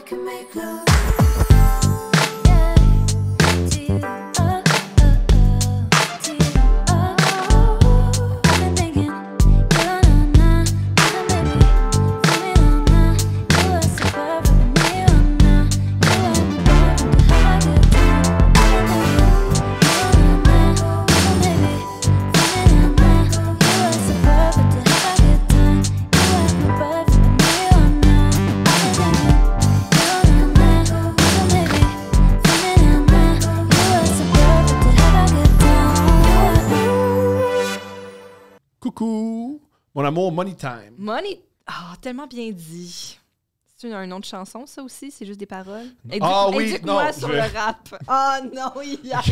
can make love. Coucou, mon amour, Money Time. Money... Ah, tellement bien dit. C'est un nom de chanson, ça aussi? C'est juste des paroles? Éduque-moi sur le rap. Ah non, hier!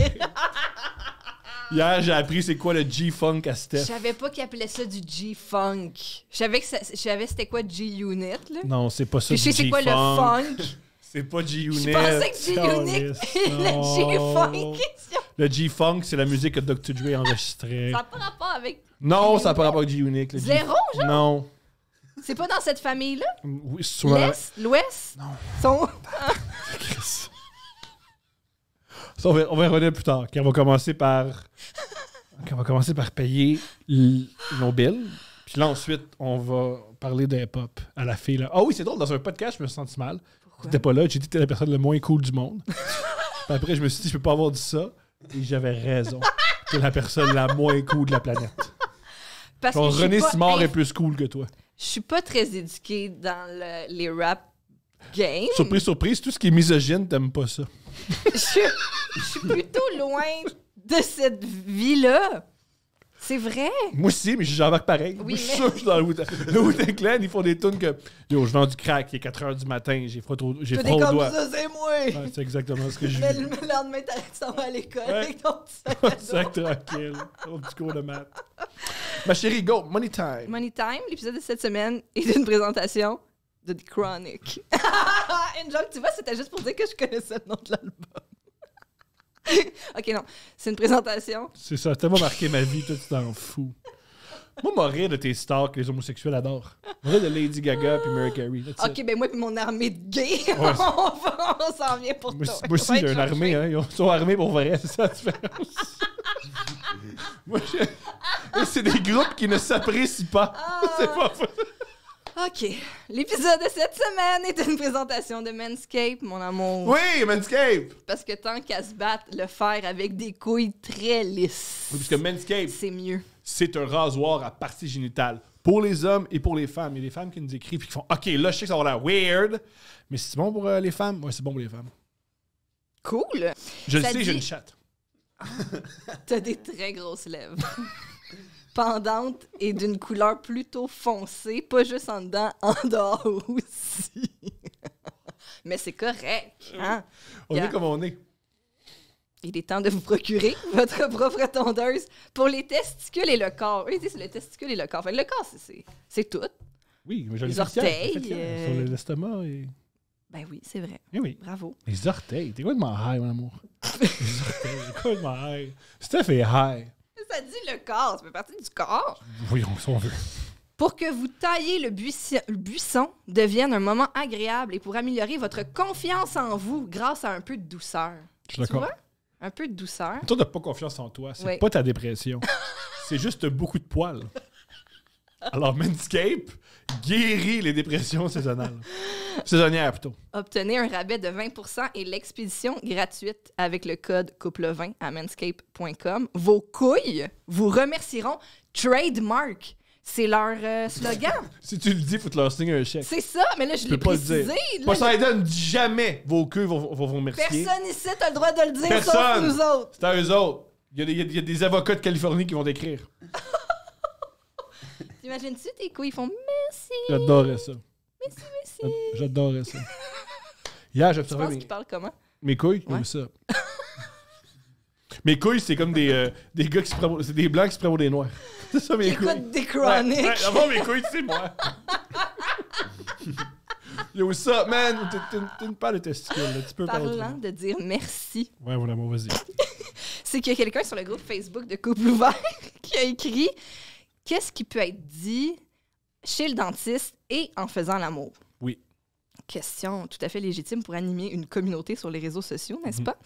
Hier, j'ai appris c'est quoi le G-Funk à Je Steph. savais pas qu'ils appelaient ça du G-Funk. Je savais c'était quoi G-Unit, là. Non, c'est pas ça Puis du je sais c'est quoi le funk. C'est pas G-Unit. Je pensais que G-Unit et le G-Funk. Le G-Funk, c'est la musique que Dr. Dre enregistrait. Ça n'a pas rapport avec... Non, ça n'a pas rapport avec G-Unit. le Zéro, G- genre? Non. C'est pas dans cette famille-là? Oui, c'est souvent... L'Est? L'Ouest? Non. Sont... Chris. Ça, on va y revenir plus tard. On va commencer par payer nos bills. Puis là, ensuite, on va parler de hip-hop à la fille. Là. Ah oui, c'est drôle. Dans un podcast, je me suis senti mal. T'étais pas là. J'ai dit que t'étais la personne le moins cool du monde. Puis après, je me suis dit, je peux pas avoir dit ça. Et j'avais raison. T'es la personne la moins cool de la planète. Parce Genre, que je suis René pas Simard est plus cool que toi. Je suis pas très éduquée dans les rap games. Surprise, surprise, tout ce qui est misogyne, t'aimes pas ça. Je suis plutôt loin de cette vie-là. C'est vrai. Moi aussi, mais j'embarque pareil. Oui, Moi, je suis mais- sûr que je suis dans le Wu-Tang Clan, ils font des tunes que yo, je vends du crack, il est 4h du matin, j'ai froid Tout au est comme doigt. ça, c'est moi. Ouais, c'est exactement ce que je Mais vis. le lendemain, t'en vas à l'école Ouais. avec ton petit sac à dos. Sac tranquille, au petit cours de maths. Ma chérie, go, money time. Money Time, l'épisode de cette semaine est une présentation de The Chronic. Une joke, tu vois, c'était juste pour dire que je connaissais le nom de l'album. OK, non. C'est une présentation. C'est ça, tellement marqué ma vie, toi tu t'en fous. Moi, m'en rire de tes stars que les homosexuels adorent. M'en rire de Lady Gaga puis Mariah Carey. that's it. OK, ben moi et mon armée de gays, Ouais. on s'en vient pour Moi, toi. moi aussi, j'ai une armée, hein. Ils sont armés pour vrai, c'est ça la différence. Moi, c'est des groupes qui ne s'apprécient pas. C'est pas OK. L'épisode de cette semaine est une présentation de Manscaped, mon amour. Oui, Manscaped! Parce que tant qu'à se battre, le faire avec des couilles très lisses, Oui, puisque Manscaped, c'est mieux. c'est un rasoir à partie génitale. Pour les hommes et pour les femmes. Il y a des femmes qui nous écrivent et qui font « OK, là, je sais que ça va l'air weird, mais c'est bon pour les femmes? » Oui, c'est bon pour les femmes. Cool. Je le Ça sais, dit- j'ai une chatte. T'as des très grosses lèvres. Pendantes et d'une couleur plutôt foncée, pas juste en dedans, en dehors aussi. Mais c'est correct, hein? On Yeah. est comme on est. Il est temps de vous procurer votre propre tondeuse pour les testicules et le corps. Oui, c'est le testicule et le corps. Fait que le corps, c'est tout. Oui, mais je l'ai Les fait hier, orteils, je l'ai fait hier, sur l'estomac et... Ben oui, c'est vrai. Eh oui. Bravo. Les orteils. T'es complètement high, mon amour. Les orteils, t'es complètement high. Steph est high. Ça dit le corps, ça fait partie du corps. Oui, on veut. Pour que vous taillez le buisson devienne un moment agréable et pour améliorer votre confiance en vous grâce à un peu de douceur. Je suis d'accord. Tu vois? Un peu de douceur. Toi, t'as pas confiance en toi. C'est Oui. pas ta dépression. C'est juste beaucoup de poils. Alors, Manscaped guérit les dépressions saisonnales. Saisonnières, plutôt. Obtenez un rabais de 20% et l'expédition gratuite avec le code couple20 à manscaped.com. Vos couilles vous remercieront trademark. C'est leur slogan. Si tu le dis, faut te leur signer un chèque. C'est ça, mais là, je Tu l'ai peux pas le précisé. dire. Là, Poseidon dit jamais vos queues vont vous remercier. personne ici a le droit de le dire, sauf Personne. nous autres. C'est à eux autres. Il y a des avocats de Californie qui vont t'écrire. T'imagines-tu, tes couilles font merci. J'adorais ça. Merci. J'adorais ça. Hier, Tu j'observais penses qu'ils parlent comment? mes couilles. Ouais. Comme ça. Mes couilles, c'est comme des gars qui se prennent... C'est des blancs qui se prennent pour des noirs. C'est ça, mes couilles. Écoute des chroniques. Ouais, avant, mes couilles, c'est moi. Yo, what's up, man? T'es une paire de testicules, là. Tu peux parler. Parlant de dire merci, Ouais, voilà, bon, vas-y. c'est qu'il y a quelqu'un sur le groupe Facebook de Couple Ouvert qui a écrit « Qu'est-ce qui peut être dit chez le dentiste et en faisant l'amour? » Oui. question tout à fait légitime pour animer une communauté sur les réseaux sociaux, n'est-ce pas?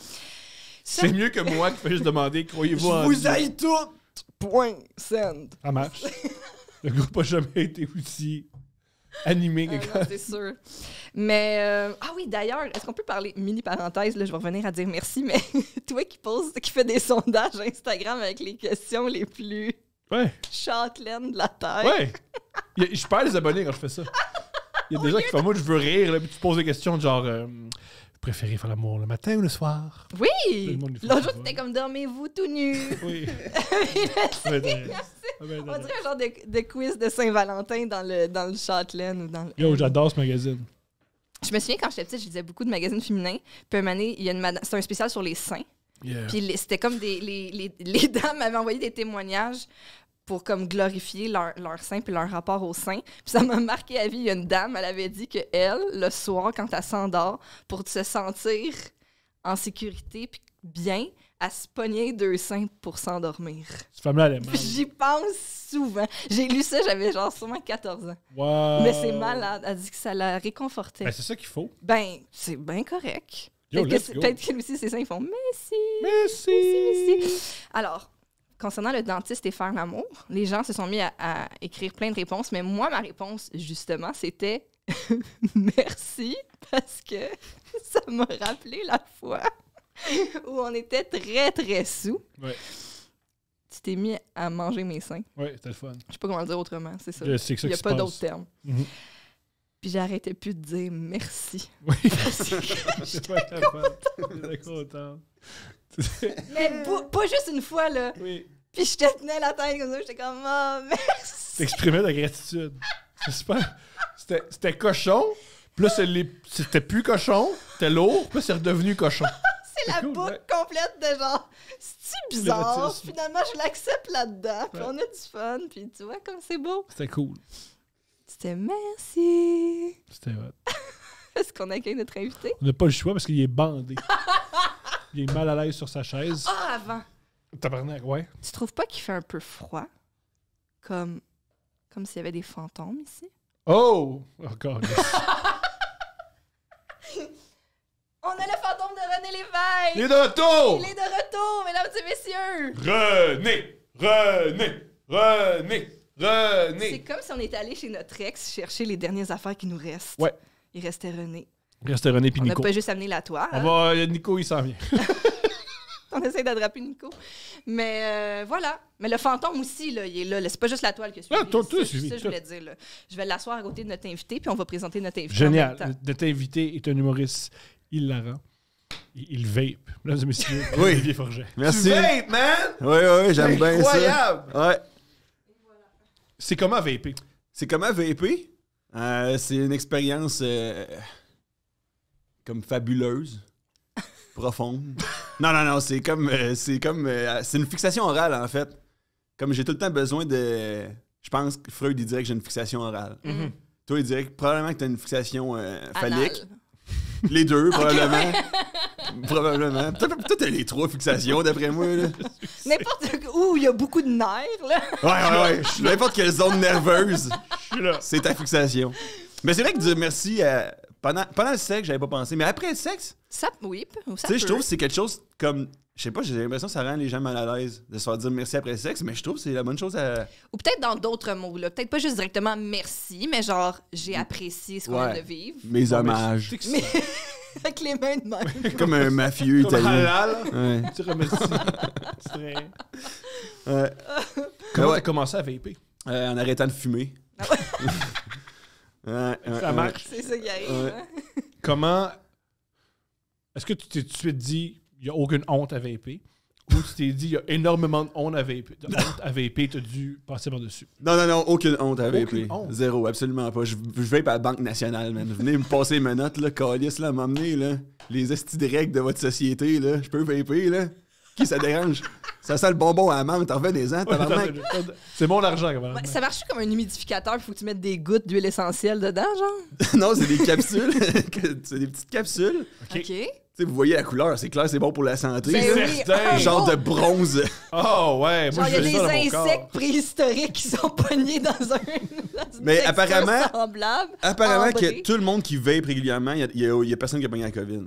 Ça, C'est mieux que moi qui fais juste demander, croyez-vous en vous Dieu? aille toutes! Point. Send. Ça marche. Le groupe n'a jamais été aussi animé que Non, c'est sûr. Mais, ah oui, d'ailleurs, est-ce qu'on peut parler, mini parenthèse, là, je vais revenir à dire merci, mais toi qui fais des sondages Instagram avec les questions les plus Ouais. châtelaines de la Terre. Ouais. Je perds les abonnés quand je fais ça. Il y a des gens qui font moi, je veux rire, là, puis tu poses des questions de genre, vous préférez faire l'amour le matin ou le soir? Oui! Tout le monde le fait. L'autre jour, c'était comme dormez-vous tout nu. Oui. On dirait un genre de quiz de Saint-Valentin dans le Châtelaine ou dans le. Yo, j'adore ce magazine. Je me souviens quand j'étais petite, je lisais beaucoup de magazines féminins. Puis un moment donné, il y a une madame, c'était un spécial sur les seins. Yeah. Puis c'était comme les dames m'avaient envoyé des témoignages pour comme glorifier leur sein puis leur rapport au sein. Puis ça m'a marqué à vie. Il y a une dame, elle avait dit que elle, le soir, quand elle s'endort, pour se sentir en sécurité puis bien, elle se pognait 2 seins pour s'endormir. Cette femme-là, elle est Puis malade. j'y pense souvent. J'ai lu ça, j'avais genre sûrement 14 ans. Wow. Mais c'est malade. Elle dit que ça la réconfortait. Ben, c'est ça qu'il faut. Ben, c'est bien correct. Yo, Peut-être let's go. que aussi, ses seins, ils font merci. Merci. Merci. Alors, concernant le dentiste et faire l'amour, les gens se sont mis à écrire plein de réponses, mais moi, ma réponse, justement, c'était merci, parce que ça m'a rappelé la fois où on était très, très sous. Ouais. Tu t'es mis à manger mes seins. Ouais, c'était le fun. Je sais pas comment le dire autrement, c'est ça. Je sais que ça Il n'y a qui se pas passe. d'autre terme. Mhm. Puis j'arrêtais plus de dire merci. Oui. Parce que C'est pas capable. J'étais content. Mais pas juste une fois, là. Oui. Puis je te tenais la tête comme ça, j'étais comme « Oh, merci! T'exprimais ta gratitude. C'est super. C'était cochon. Puis là, c'était plus cochon. C'était lourd. Puis là, c'est redevenu cochon. » C'est la cool, boucle ouais. complète de genre « C'est bizarre, L'érotisme. finalement je l'accepte là-dedans, puis Ouais. on a du fun, puis tu vois comme c'est beau. C'était cool. » C'était « Merci! C'était hot. » Est-ce qu'on accueille notre invité? On n'a pas le choix parce qu'il est bandé. Il est mal à l'aise sur sa chaise. Ah, avant! Tabarnak, ouais. Tu trouves pas qu'il fait un peu froid? Comme s'il y avait des fantômes ici? Oh! Encore. On a le fantôme de René Lévesque! Il est de retour! Il est de retour, mesdames et messieurs! René! C'est comme si on était allé chez notre ex chercher les dernières affaires qui nous restent. Ouais. Il restait René. Reste René puis On n'a Nico. pas juste amené la toile. Nico, il s'en vient. On essaie d'attraper Nico. Mais voilà. Mais le fantôme aussi, là, il est là. C'est pas juste la toile que je suis. Ah, toi, c'est suivi, ça que je voulais dire. Là. Je vais l'asseoir à côté de notre invité, puis on va présenter notre invité. En même Génial. temps. Notre invité est un humoriste hilarant. Il vape. Mesdames et messieurs, Oui. Olivier Forget. Merci. Tu vapes, man! Oui, j'aime bien ça. Incroyable! Ouais. C'est comment vaper? C'est comment vaper? C'est une expérience comme fabuleuse, profonde. Non, c'est une fixation orale, en fait. Comme j'ai tout le temps besoin de... Je pense que Freud, il dirait que j'ai une fixation orale. Mhm. Toi, il dirait que probablement que t'as une fixation phallique. Anal. Les deux, probablement. Probablement. Toi, t'as les 3 fixations, d'après moi, là. N'importe où il y a beaucoup de nerfs, là. Ouais. N'importe quelle zone nerveuse, Je suis là. c'est ta fixation. Mais c'est vrai que dire merci pendant le sexe, j'avais pas pensé. Mais après le sexe, Ça, oui, ça tu sais, je peut. trouve que c'est quelque chose comme... Je sais pas, j'ai l'impression que ça rend les gens mal à l'aise de se faire dire merci après le sexe, mais je trouve que c'est la bonne chose à... Ou peut-être dans d'autres mots, là. Peut-être pas juste directement merci, mais genre, j'ai apprécié ce qu'on vient de vivre. Mes hommages. Mais avec les mains de même. Comme un mafieux Comme italien. halal. Ouais. Tu remercies. C'est très... Ouais. Comment Ouais. t'as commencé à vaper? En arrêtant de fumer. Ça marche. C'est ça qui arrive. Ouais. Hein? Comment... Est-ce que tu t'es tout de suite dit il n'y a aucune honte à vaper? Ou tu t'es dit il y a énormément de honte à vaper, tu as dû passer par-dessus? Non, aucune honte à vaper. Aucune honte. Zéro, absolument pas. Je vape à la Banque nationale, man. Venez me passer mes notes, là, calice, là, m'emmener, là. Les estis de règles de votre société, là. Je peux vaper, là. Qui ça dérange? Ça sent le bonbon à la main, t'en reviens-en, tabarnak. C'est mon argent, quand même. Ouais, ça marche comme un humidificateur, il faut que tu mettes des gouttes d'huile essentielle dedans, genre? Non, c'est des capsules. C'est des petites capsules. OK. OK. sais, vous voyez la couleur, c'est clair, c'est bon pour la santé. Ben là. oui, certain. un Genre beau- de bronze. Oh, ouais. Genre, Moi, il y a je fais des ça dans mon corps. insectes préhistoriques qui sont pognés dans une Mais texture apparemment- semblable. Apparemment ambrée. que tout le monde qui vape régulièrement, il y a personne qui a pogné la COVID.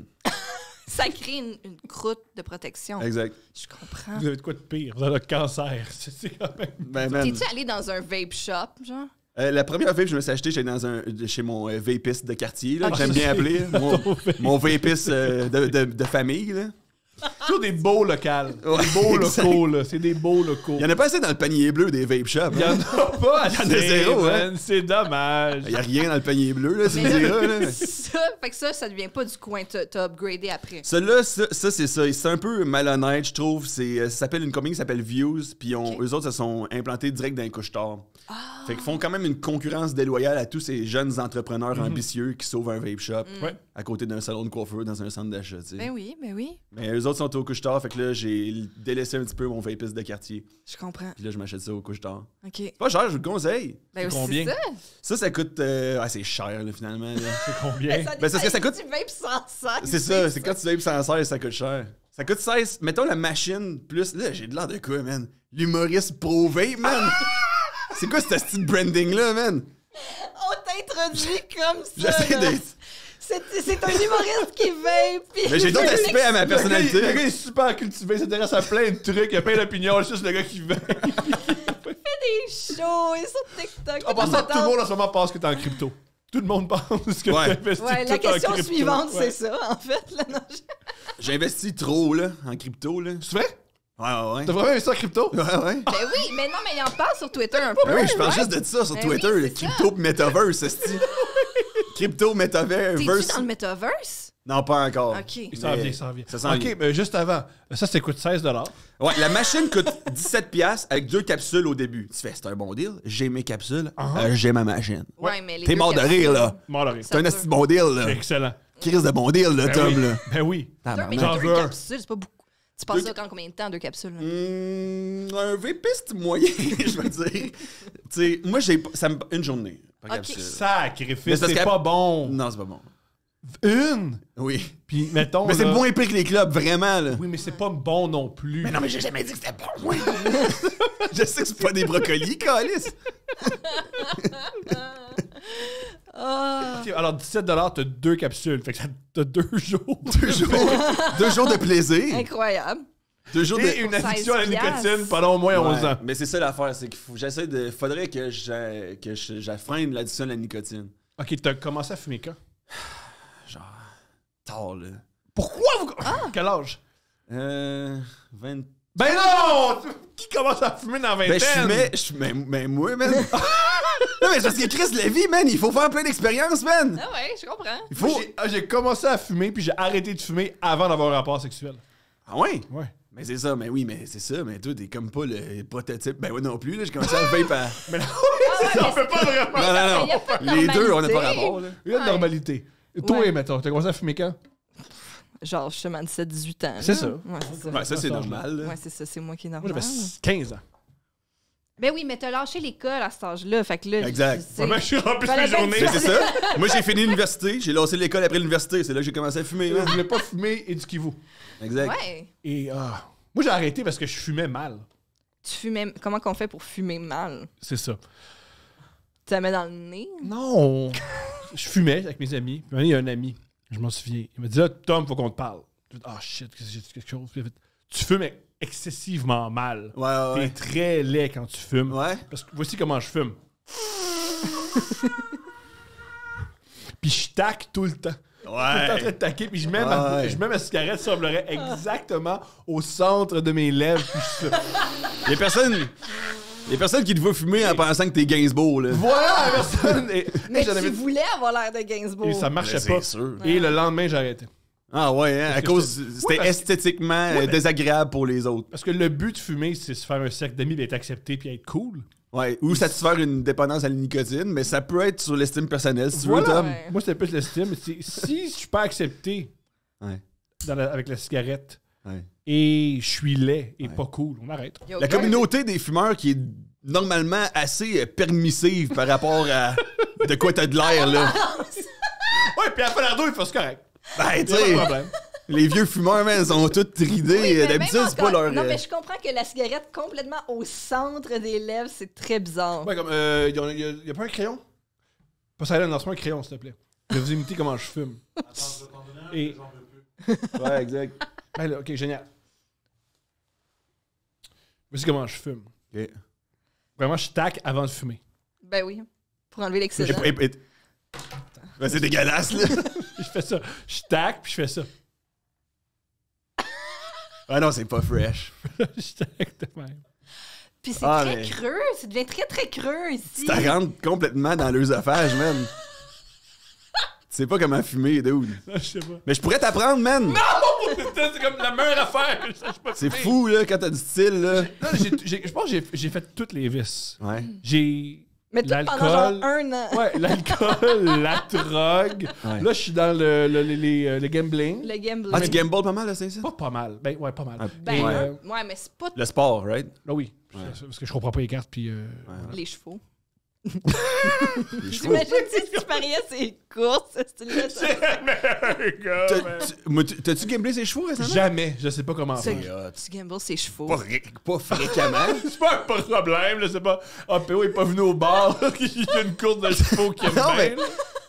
Ça crée une croûte de protection. Exact. Je comprends. Vous avez de quoi de pire? Vous avez le cancer. C'est quand même... Ben, man. T'es-tu allé dans un vape shop, genre? La première vape que je me suis acheté, j'étais chez mon vapiste de quartier, là, que Ok. j'aime bien appeler. Mon vapiste de famille. Là. Toujours des beaux locales. Ouais, Des beaux exact. locaux, là. C'est des beaux locaux. Il y en a pas assez dans le panier bleu des vape shops. Il y en a pas assez, Il y en a zéro, hein. man. C'est dommage. Il y a rien dans le panier bleu, là, tu me Mais diras. Là. Fait que ça devient pas du coin. T'as upgradé après. Celui-là, ça, c'est ça. C'est un peu malhonnête, je trouve. Ça s'appelle une compagnie qui s'appelle Views, puis Ok. eux autres se sont implantés direct dans les couche-tard. Fait qu'ils font quand même une concurrence déloyale à tous ces jeunes entrepreneurs ambitieux qui sauvent un vape shop Ouais. à côté d'un salon de coiffeur dans un centre d'achat, tu sais. Ben oui, ben oui. Mais eux autres sont au couche-tard, fait que là, j'ai délaissé un petit peu mon vapiste de quartier. Je comprends. Puis là, je m'achète ça au couche-tard. OK. Pas cher, je vous le conseille. Ben C'est oui, combien? c'est ça. Ça coûte... c'est cher, là, finalement. là. C'est combien? Ça Ben, c'est ce que ça coûte. Tu vapes sans sac. C'est ça, c'est quand tu vapes sans 16, ça coûte cher. Ça coûte 16. Mettons la machine plus... Là, j'ai de l'air de quoi, man? L'humoriste pro-vape, man? C'est quoi ce petit branding-là, man? On t'introduit comme ça. J'essaie là. d'être... C'est un humoriste qui vape. puis- Mais j'ai d'autres aspects à ma Le gars, personnalité. il est super cultivé, il s'intéresse à plein de trucs, il a plein d'opinions, c'est juste le gars qui veut. des shows et sur TikTok. En passant, tout le monde en ce moment pense que t'es en crypto. Tout le monde pense que Ouais. tu investis Ouais, tout la en question crypto. suivante, Ouais. c'est ça, en fait. Là, non, J'investis trop, là, en crypto, là. C'est vrai? Ouais. T'as vraiment investi en crypto? Ouais. Ben oui, mais non, mais il en parle sur Twitter un peu. Ben oui, je parle right? juste de ça sur Ben Twitter, oui, le c'est crypto pis metaverse, esti. Crypto, metaverse. T'es-tu dans le metaverse? Non, pas encore. OK. Il s'en Mais vient, il s'en vient. ça s'en vient. OK, mais juste avant, ça coûte 16 $. Ouais, la machine coûte 17$ avec 2 capsules au début. Tu fais, c'est un bon deal. J'ai mes capsules, j'ai ma machine. Ouais, mais les T'es deux mort de capsules- rire, là. Mort de rire. C'est un esti de bon deal, là. Excellent. Crise de bon deal, là, Ben Tom, oui. là. Ben oui. Mais J'en deux veux un. capsules, c'est pas beaucoup. Tu passes Deux- ça quand combien de temps, deux capsules? Là? Un vapiste moyen, je veux dire. Tu sais, moi, une journée par Ok. capsule. Sacrifice, Mais c'est parce c'est qu'elle- pas bon. Non, c'est pas bon. Une! Oui. Puis mettons. Mais c'est là- moins pire que les clubs, vraiment, là. Oui, mais c'est pas bon non plus. Mais non, mais j'ai jamais dit que c'était bon, moi. Je sais que c'est pas des brocolis, calice. Ah! Ok, alors 17 $, t'as 2 capsules. Fait que t'as 2 jours. 2 jours de plaisir. Incroyable. 2 jours de... Et une addiction à la 16 nicotine pendant au moins 11 Ouais, ans. mais c'est ça l'affaire, c'est qu'il faudrait que j'affreine l'addition à la nicotine. Ok, t'as commencé à fumer quand? Genre, tard, là. Pourquoi vous. Quel âge? 20... Ben non! Qui commence à fumer dans 20 Ben, ans? mais moi, man. Non, mais c'est parce que Chris, la vie, man, il faut faire plein d'expériences, man. Ah ouais, je comprends. Il faut... J'ai commencé à fumer puis j'ai arrêté de fumer avant d'avoir un rapport sexuel. Ah ouais? Ouais. Mais c'est ça, mais oui, mais c'est ça, mais toi, t'es comme pas le prototype. Ben ouais, non plus, là, j'ai commencé à le vape à... Mais non, Ah ça, on fait pas vraiment. Non, non, Il y a pas de non. Les deux, on n'a pas normalité. rapport, là. Il y a de Ouais. normalité. Toi, Ouais. mettons, t'as commencé à fumer quand? Genre, justement, 17-18 ans. C'est là. ça. Ouais, c'est ça. Ouais, ça, c'est Ça, normal, là. Ouais, c'est ça, c'est moi qui est Moi, normal. j'avais 15 ans. Ben oui, mais t'as lâché l'école à cet âge-là, fait que là... Exact. tu sais, Ouais, ben, je suis rempli de Fallait mes bien journées. que Mais c'est ça. Moi, j'ai fini l'université, j'ai lancé l'école après l'université, c'est là que j'ai commencé à fumer, Je là. voulais pas fumer, éduquez-vous. Exact. Ouais. Et moi, j'ai arrêté parce que je fumais mal. Tu fumais... Comment qu'on fait pour fumer mal? C'est ça. Tu la mets dans le nez? Non! Je fumais avec mes amis. Puis un moment donné, il y a un ami, je m'en souviens. Il m'a dit là, Tom, faut qu'on te parle. J'ai dit, ah shit, j'ai dit quelque chose. Puis il a fait, tu fumes excessivement mal. Ouais. T'es très laid quand tu fumes. Ouais. Parce que voici comment je fume. Puis je taque tout le temps. Je suis tout le temps en train de Ouais. taquer, puis je mets, Ouais. je mets ma cigarette semblerait exactement au centre de mes lèvres. Puis je fume. Les personnes qui te voient fumer en pensant que t'es Gainsbourg, là. Voilà la personne! Et, Mais j'en tu avais- voulais avoir l'air de Gainsbourg. et ça marchait Mais pas. c'est sûr. Et le lendemain, j'ai arrêté. Ah ouais, hein, à que cause... C'était parce que- esthétiquement Ouais, mais- désagréable pour les autres. Parce que le but de fumer, c'est se faire un cercle d'amis, d'être accepté puis être cool. Ouais, ou satisfaire une dépendance à la nicotine, mais ça peut être sur l'estime personnelle, si tu veux, Voilà. Tom. Ouais. Moi, c'était plus l'estime. Mais si je suis pas accepté Ouais. avec la cigarette Ouais. et je suis laid et Ouais. pas cool, on arrête. Yo, La girl, communauté des fumeurs qui est normalement assez permissive par rapport à de quoi t'as de l'air, là. Ouais, puis à la fin d'ardo, il faut se correct. Ben, tu Pas de sais, problème. Les vieux fumeurs, man, sont tous ridés. Oui, mais D'habitude, même c'est pas encore- leur... Non, mais je comprends que la cigarette complètement au centre des lèvres, c'est très bizarre. Ouais, comme, y a pas un crayon? Pas ça, lance-moi un crayon, s'il te plaît. Je vais vous imiter comment je fume. Et... Ouais, exact. Ben là, ok, génial. Voici comment je fume. Ok. Vraiment, je tac avant de fumer. Ben oui, pour enlever J'ai l'excédent. pas- Ben, c'est dégueulasse, là. Je fais ça. Je tac, puis je fais ça. Ah non, c'est pas fresh. Je tac de même. Puis c'est Ah, très mais- creux, ça devient très très creux ici. Tu t'en rentres complètement dans l'œsophage, man. Tu sais pas comment fumer, dude. Non, je sais pas. Mais je pourrais t'apprendre, man. C'est comme la meilleure affaire. Je sais pas C'est fumer. fou, là, quand t'as du style, là. Non, je pense que j'ai fait toutes les vis. Ouais. J'ai Mais tout pendant l'alcool. genre 1 an. Ouais, l'alcool, la drogue. Ouais. Là, je suis dans le gambling. Le gambling. Ah, tu gambles pas mal, là, c'est ça? Pas mal. Ben, ouais, pas mal. Ah, Ben, Et, ouais, mais c'est pas Le sport, right? là, oui. Ouais. Parce que je comprends pas les cartes, puis... les chevaux. Les chevaux. T'imagines si tu pariais ces courses, c'est T'as-tu gamblé ses chevaux récemment? Jamais. Je sais pas comment C'est- faire. Tu gambles ces chevaux. Pas fréquemment. C'est pas un problème, là. C'est pas... Ah, PO est pas venu au bar. Il y a une course de chevaux qui aime Non, bien. mais-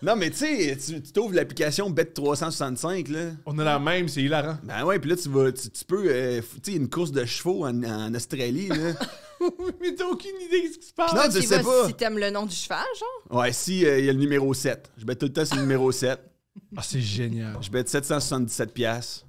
Non, mais tu sais, tu t'ouvres l'application Bet365, là. On a la même, c'est hilarant. Ben ouais, puis là, tu peux... tu sais, une course de chevaux en Australie, là. Mais t'as aucune idée de ce qui se passe. Non, tu Tu sais vas pas. si t'aimes le nom du cheval, genre. Ouais, si, il y a le numéro 7. Je bête tout le temps sur le numéro 7. Ah, c'est génial. Je bête 777 piastres.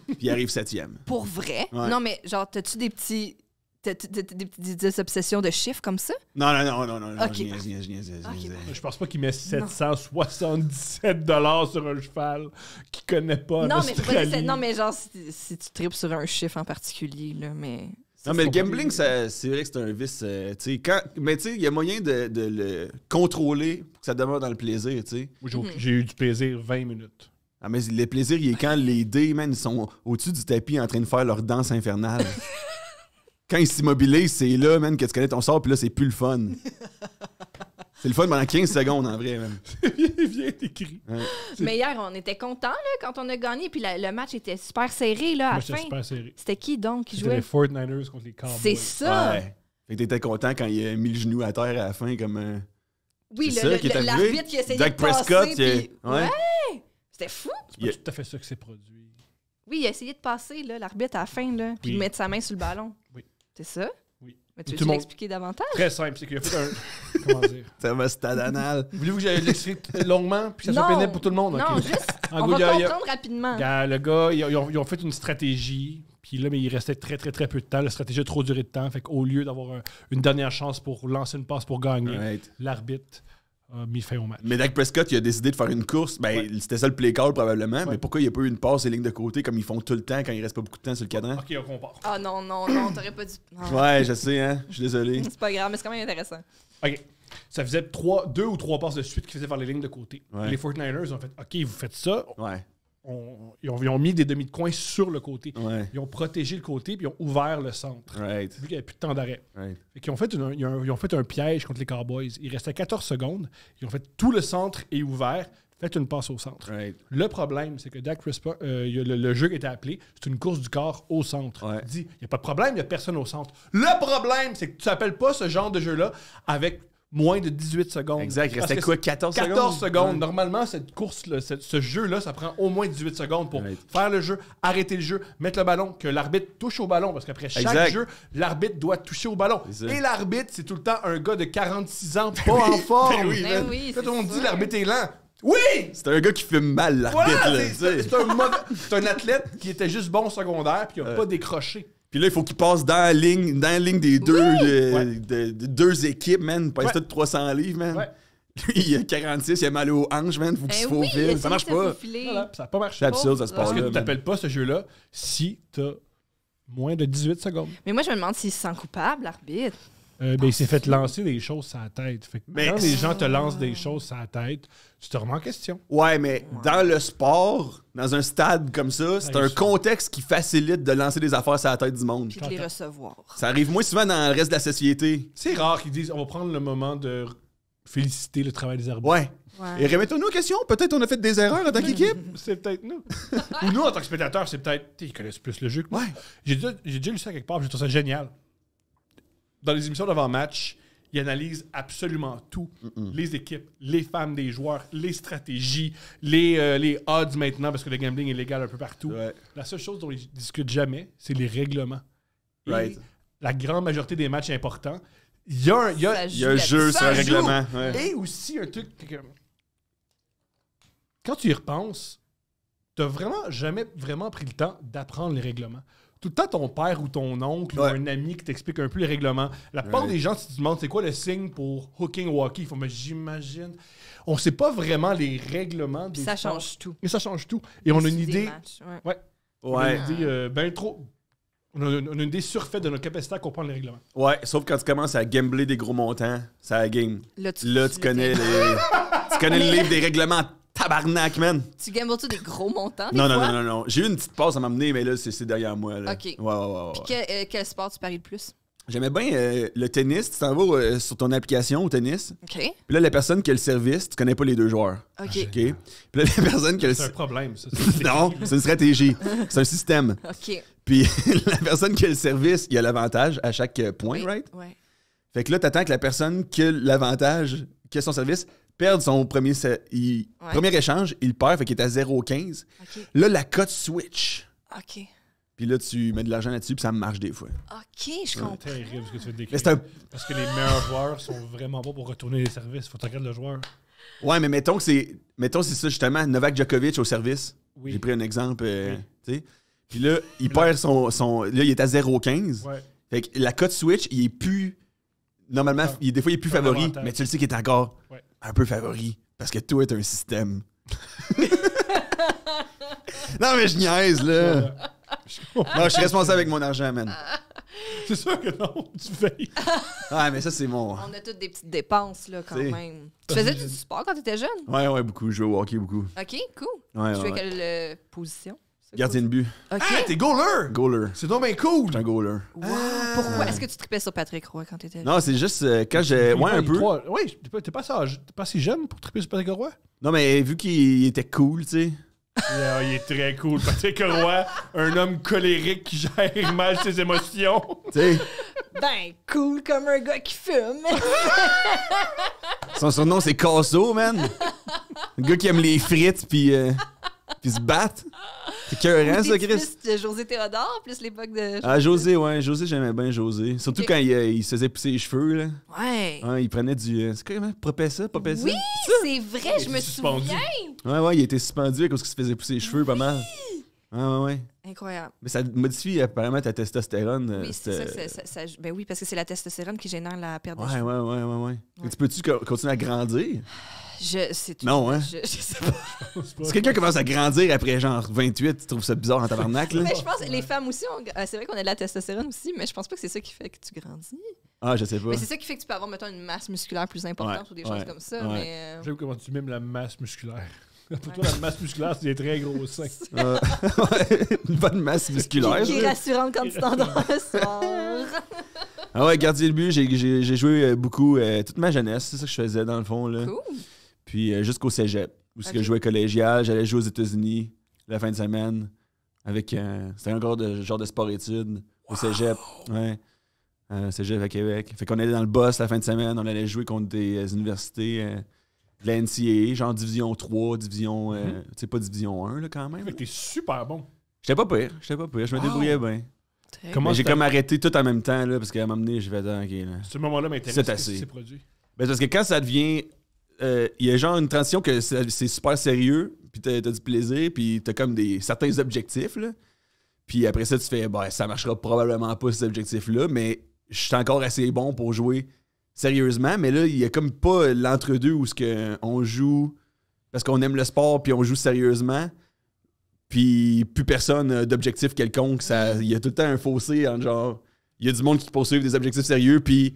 Puis il arrive 7e. Pour vrai? Ouais. Non, mais genre, t'as-tu des petits... des obsessions de chiffres comme ça? Non. Ok. Je niaise. Ok. Je pense pas qu'il met 777 $ sur un cheval qu'il connaît pas. Non, mais faut pas dire- Australie. non, mais genre, si tu tripes sur un chiffre en particulier, là, mais... Non, mais le gambling, c'est vrai que c'est un vice. Tu sais, mais tu sais, il y a moyen de le contrôler pour que ça demeure dans le plaisir, tu sais. Moi, j'ai eu du plaisir 20 minutes. Ah, mais le plaisir, il est quand les dés, man, ils sont au-dessus du tapis en train de faire leur danse infernale. Quand ils s'immobilisent, c'est là, man, que tu connais ton sort, puis là, c'est plus le fun. C'est le fun pendant 15 secondes, en vrai, man. Bien écrit. Ouais. Mais hier, on était contents, là, quand on a gagné, puis le match était super serré, là, à Moi, la j'étais fin. super serré. C'était qui, donc, qui C'était jouait? les 49ers contre les Cowboys. C'est ça! Ouais. Fait que t'étais content quand il a mis le genou à terre à la fin, comme un... Oui, C'est ça qui est arrivé? l'arbitre qui essayait Dak de passer, Prescott, puis... ouais. C'était fou! C'est pas tout à fait ça que c'est produit. Oui, il a essayé de passer, là, l'arbitre, à la fin, là, puis Oui. de mettre sa main sur le ballon. Oui. C'est ça? Oui. Mais Tout tu le veux monde- l'expliquer davantage? Très simple, c'est qu'il a fait un... Comment dire? Ça va stade anal. Voulez-vous que j'aille l'explique longuement puis que ça soit pénible pour tout le monde? Non, Ok. juste, En on gros, va il y a- comprendre rapidement. Gars, le gars, ils ont fait une stratégie, puis là, mais il restait très, très, très peu de temps. La stratégie a trop duré de temps. Fait qu'au lieu d'avoir une dernière chance pour lancer une passe pour gagner, Right. l'arbitre a mis fin au match. Mais Dak Prescott, il a décidé de faire une course. Ben, Ouais. c'était ça le play call, probablement. Ouais. Mais pourquoi il n'y a pas eu une passe et ligne de côté comme ils font tout le temps quand il reste pas beaucoup de temps sur le cadran? Ok, on compare. Ah non, t'aurais pas dû... Non. Ouais, je sais, hein. Je suis désolé. C'est pas grave, mais c'est quand même intéressant. Ok. Ça faisait 2 ou 3 passes de suite qui faisaient vers les lignes de côté. Ouais. Les 49ers ont fait OK, vous faites ça. Ouais. Ils ont mis des demi de coin sur le côté. Ouais. Ils ont protégé le côté puis ils ont ouvert le centre. Right. Vu qu'il n'y avait plus de temps d'arrêt. Right. Fait qu'ils ont fait, ils ont fait un piège contre les Cowboys. Il restait 14 secondes. Ils ont fait tout le centre est ouvert. Faites une passe au centre. Right. Le problème, c'est que Dak Prescott, le jeu qui était appelé, c'est une course du corps au centre. Ouais. Il dit, il n'y a pas de problème, il n'y a personne au centre. Le problème, c'est que tu n'appelles pas ce genre de jeu-là avec moins de 18 secondes. Exact. Il Parce restait que quoi, c'est 14 secondes? 14 secondes. Ouais. Normalement, cette course-là, ce jeu-là, ça prend au moins 18 secondes pour Right. faire le jeu, arrêter le jeu, mettre le ballon, que l'arbitre touche au ballon. Parce qu'après chaque Exact. jeu, l'arbitre doit toucher au ballon. C'est ça. Et l'arbitre, c'est tout le temps un gars de 46 ans, pas en forme. Ben oui, Ben man. oui, Quand c'est on dit ça. l'arbitre est lent, oui! C'est un gars qui fume mal, l'arbitre, Voilà, là. tu sais. c'est un athlète qui était juste bon au secondaire puis qui n'a pas décroché. Puis là, il faut qu'il passe dans la ligne des deux, Ouais. de deux équipes, man. Il pèse Ouais. tout 300 livres, man. Ouais. Lui, il a 46, il a mal aux hanches, man. Faut qu'il se Ben oui, faufile. Ça marche pas. Voilà, puis ça n'a pas marché. C'est absurde, ça se Parce passe que là. tu man. t'appelles pas ce jeu-là si tu as moins de 18 secondes. Mais moi, je me demande s'il se sent coupable, l'arbitre. Ben, il s'est fait lancer des choses sur la tête. Fait que Mais- quand les gens te lancent des choses sur la tête, tu te remets en question. Ouais, mais dans le sport, dans un stade comme ça, c'est un Arrive contexte qui facilite de lancer des affaires sur la tête du monde. Puis de les recevoir. Ça arrive moins souvent dans le reste de la société. C'est rare qu'ils disent on va prendre le moment de féliciter le travail des arbitres. Ouais. Ouais. Et remettons-nous en question. Peut-être on a fait des erreurs en tant qu'équipe. C'est peut-être nous. Ou nous, en tant que spectateurs, c'est peut-être. Ils connaissent plus le jeu que moi. Ouais. J'ai déjà lu ça quelque part, j'ai trouvé ça génial. Dans les émissions d'avant-match, ils analysent absolument tout. Les équipes, les femmes des joueurs, les stratégies, les odds maintenant, parce que le gambling est légal un peu partout. Ouais. La seule chose dont ils discutent jamais, c'est les règlements. Et Right. la grande majorité des matchs importants, il y a un Il y a un jeu sur Ça un joue. règlement. Ouais. Et aussi un truc que... Quand tu y repenses, t'as vraiment jamais vraiment pris le temps d'apprendre les règlements. Tout le temps, ton père ou ton oncle ou Ouais. un ami qui t'explique un peu les règlements. La plupart Ouais. des gens, si tu te demandes c'est quoi le signe pour hooking walkie, ils font mais j'imagine. On sait pas vraiment les règlements des Ça sports. change tout. Et ça change tout. Et on a une Des idée. matchs, ouais. Ouais. On a Ouais. une idée ben trop. On a une idée surfaite de notre capacité à comprendre les règlements. Ouais, sauf quand tu commences à gambler des gros montants, ça a game. Là, Là, tu connais tu connais le livre des règlements tabarnak, man. Tu gambles-tu des gros montants? Des Non, non, fois? non, non, non. J'ai eu une petite passe à m'amener, mais là, c'est derrière moi. Là. Ok. Ouais, ouais, ouais. ouais. Quel sport tu paries le plus? J'aimais bien le tennis. Tu t'en vas sur ton application au tennis. OK. Puis là, la personne qui a le service, tu connais pas les deux joueurs. OK. OK? Puis là, la personne qui a le C'est un problème, ça. Non, c'est une stratégie. C'est un système. OK. Puis la personne qui a le service, il a l'avantage à chaque point, Oui. right? Ouais. Fait que là, t'attends que la personne qui a l'avantage, qui a son service, perde son premier, premier échange, il perd, fait qu'il est à 0,15. OK. Là, la cote switch. OK. Puis là, tu mets de l'argent là-dessus, puis ça marche des fois. OK, je comprends. C'est terrible ce que tu veux décrire. Mais c'est un... Parce que les meilleurs joueurs sont vraiment bons pour retourner les services. Faut que tu regardes le joueur. Ouais, mais mettons que c'est ça, justement, Novak Djokovic au service. Oui. J'ai pris un exemple, Oui. tu sais. Puis là, il perd son... Là, il est à 0,15. Ouais. Fait que la cote switch, il est plus... Normalement, Ah. des fois, il est plus Un favori, avantage. mais tu le sais qu'il est encore Ouais. un peu favori. Parce que tout est un système. Non, mais je niaise, là. Non, je suis responsable avec mon argent, man. C'est sûr que non, tu veilles. Ah, mais ça, c'est mon... On a toutes des petites dépenses, là, quand T'sais. même. Tu faisais du sport quand tu étais jeune? Ouais, ouais, beaucoup. Je joue au hockey beaucoup. OK, cool. Ouais, Tu ouais, jouais ouais. quelle position? C'est Gardien de but. cool. OK. Ah, t'es goaler! Goaler. C'est donc bien cool! Je suis un goaler. Wow. Pourquoi? Est-ce que tu tripais sur Patrick Roy quand tu étais jeune? Non, c'est juste quand j'ai... Ouais, un peu. Oui, t'es pas assez jeune pour triper sur Patrick Roy? Non, mais vu qu'il était cool, tu sais. Il est très cool. Patrick Roy, un homme colérique qui gère mal ses émotions. Tu sais, Ben, cool comme un gars qui fume. son surnom, c'est Casso, man. Le gars qui aime les frites, puis se battre. C'est écœurant, ça, T'es-tu Chris. plus de José Théodore, plus l'époque de... Ah, José, ouais. José, j'aimais bien José. Surtout Ok. quand il se faisait pousser les cheveux, là. Ouais. Ouais, il prenait du... c'est quoi, comment? Propessa? Oui, c'est vrai, je me suspendu. souviens. Ouais, il était suspendu à cause qu'il se faisait pousser les cheveux pas mal. Ouais. Incroyable. Mais ça modifie apparemment ta testostérone. Oui, c'est ça, ben oui, parce que c'est la testostérone qui génère la perte de Ouais. cheveux. Et tu peux-tu continuer à grandir? C'est tout. Non, hein? Je sais pas. Si quelqu'un commence à grandir après genre 28, tu trouves ça bizarre en tabarnak, là? Mais je pense que les femmes aussi, c'est vrai qu'on a de la testostérone aussi, mais je pense pas que c'est ça qui fait que tu grandis. Ah, je sais pas. Mais c'est ça qui fait que tu peux avoir, mettons, une masse musculaire plus importante Ouais, ou des choses comme ça. ouais. Mais J'aime comment tu mimes la masse musculaire. Pour toi, la masse musculaire, c'est des très gros seins. Ouais, une bonne masse musculaire. qui est là. rassurante quand tu t'endors le soir. Ah ouais, gardien de but, j'ai joué beaucoup toute ma jeunesse. C'est ça que je faisais dans le fond, là. Cool. Puis jusqu'au cégep, où Ok. je jouais collégial, j'allais jouer aux États-Unis la fin de semaine avec c'était encore genre de sport-études au cégep. Ouais. Cégep à Québec. Fait qu'on allait dans le boss la fin de semaine, on allait jouer contre des universités de la NCAA, genre division 3, division tu sais pas division 1 là quand même. Fait que t'es super bon. J'étais pas pire, je me débrouillais bien. Très Comment Mais j'ai t'as- comme arrêté tout en même temps là parce qu'à un moment donné, j'ai fait OK là. Ce moment-là m'intéresse. C'est Qu'est-ce assez. qui s'est produit? Ben, parce que quand ça devient. Il y a genre une transition que c'est super sérieux, puis t'as du plaisir, puis t'as comme certains objectifs, là. Puis après ça, tu fais, ben, ça marchera probablement pas, ces objectifs-là, mais je suis encore assez bon pour jouer sérieusement. Mais là, il y a comme pas l'entre-deux où on joue parce qu'on aime le sport, puis on joue sérieusement, puis plus personne n'a d'objectif quelconque. Il y a tout le temps un fossé entre genre. Il y a du monde qui poursuivent des objectifs sérieux, puis.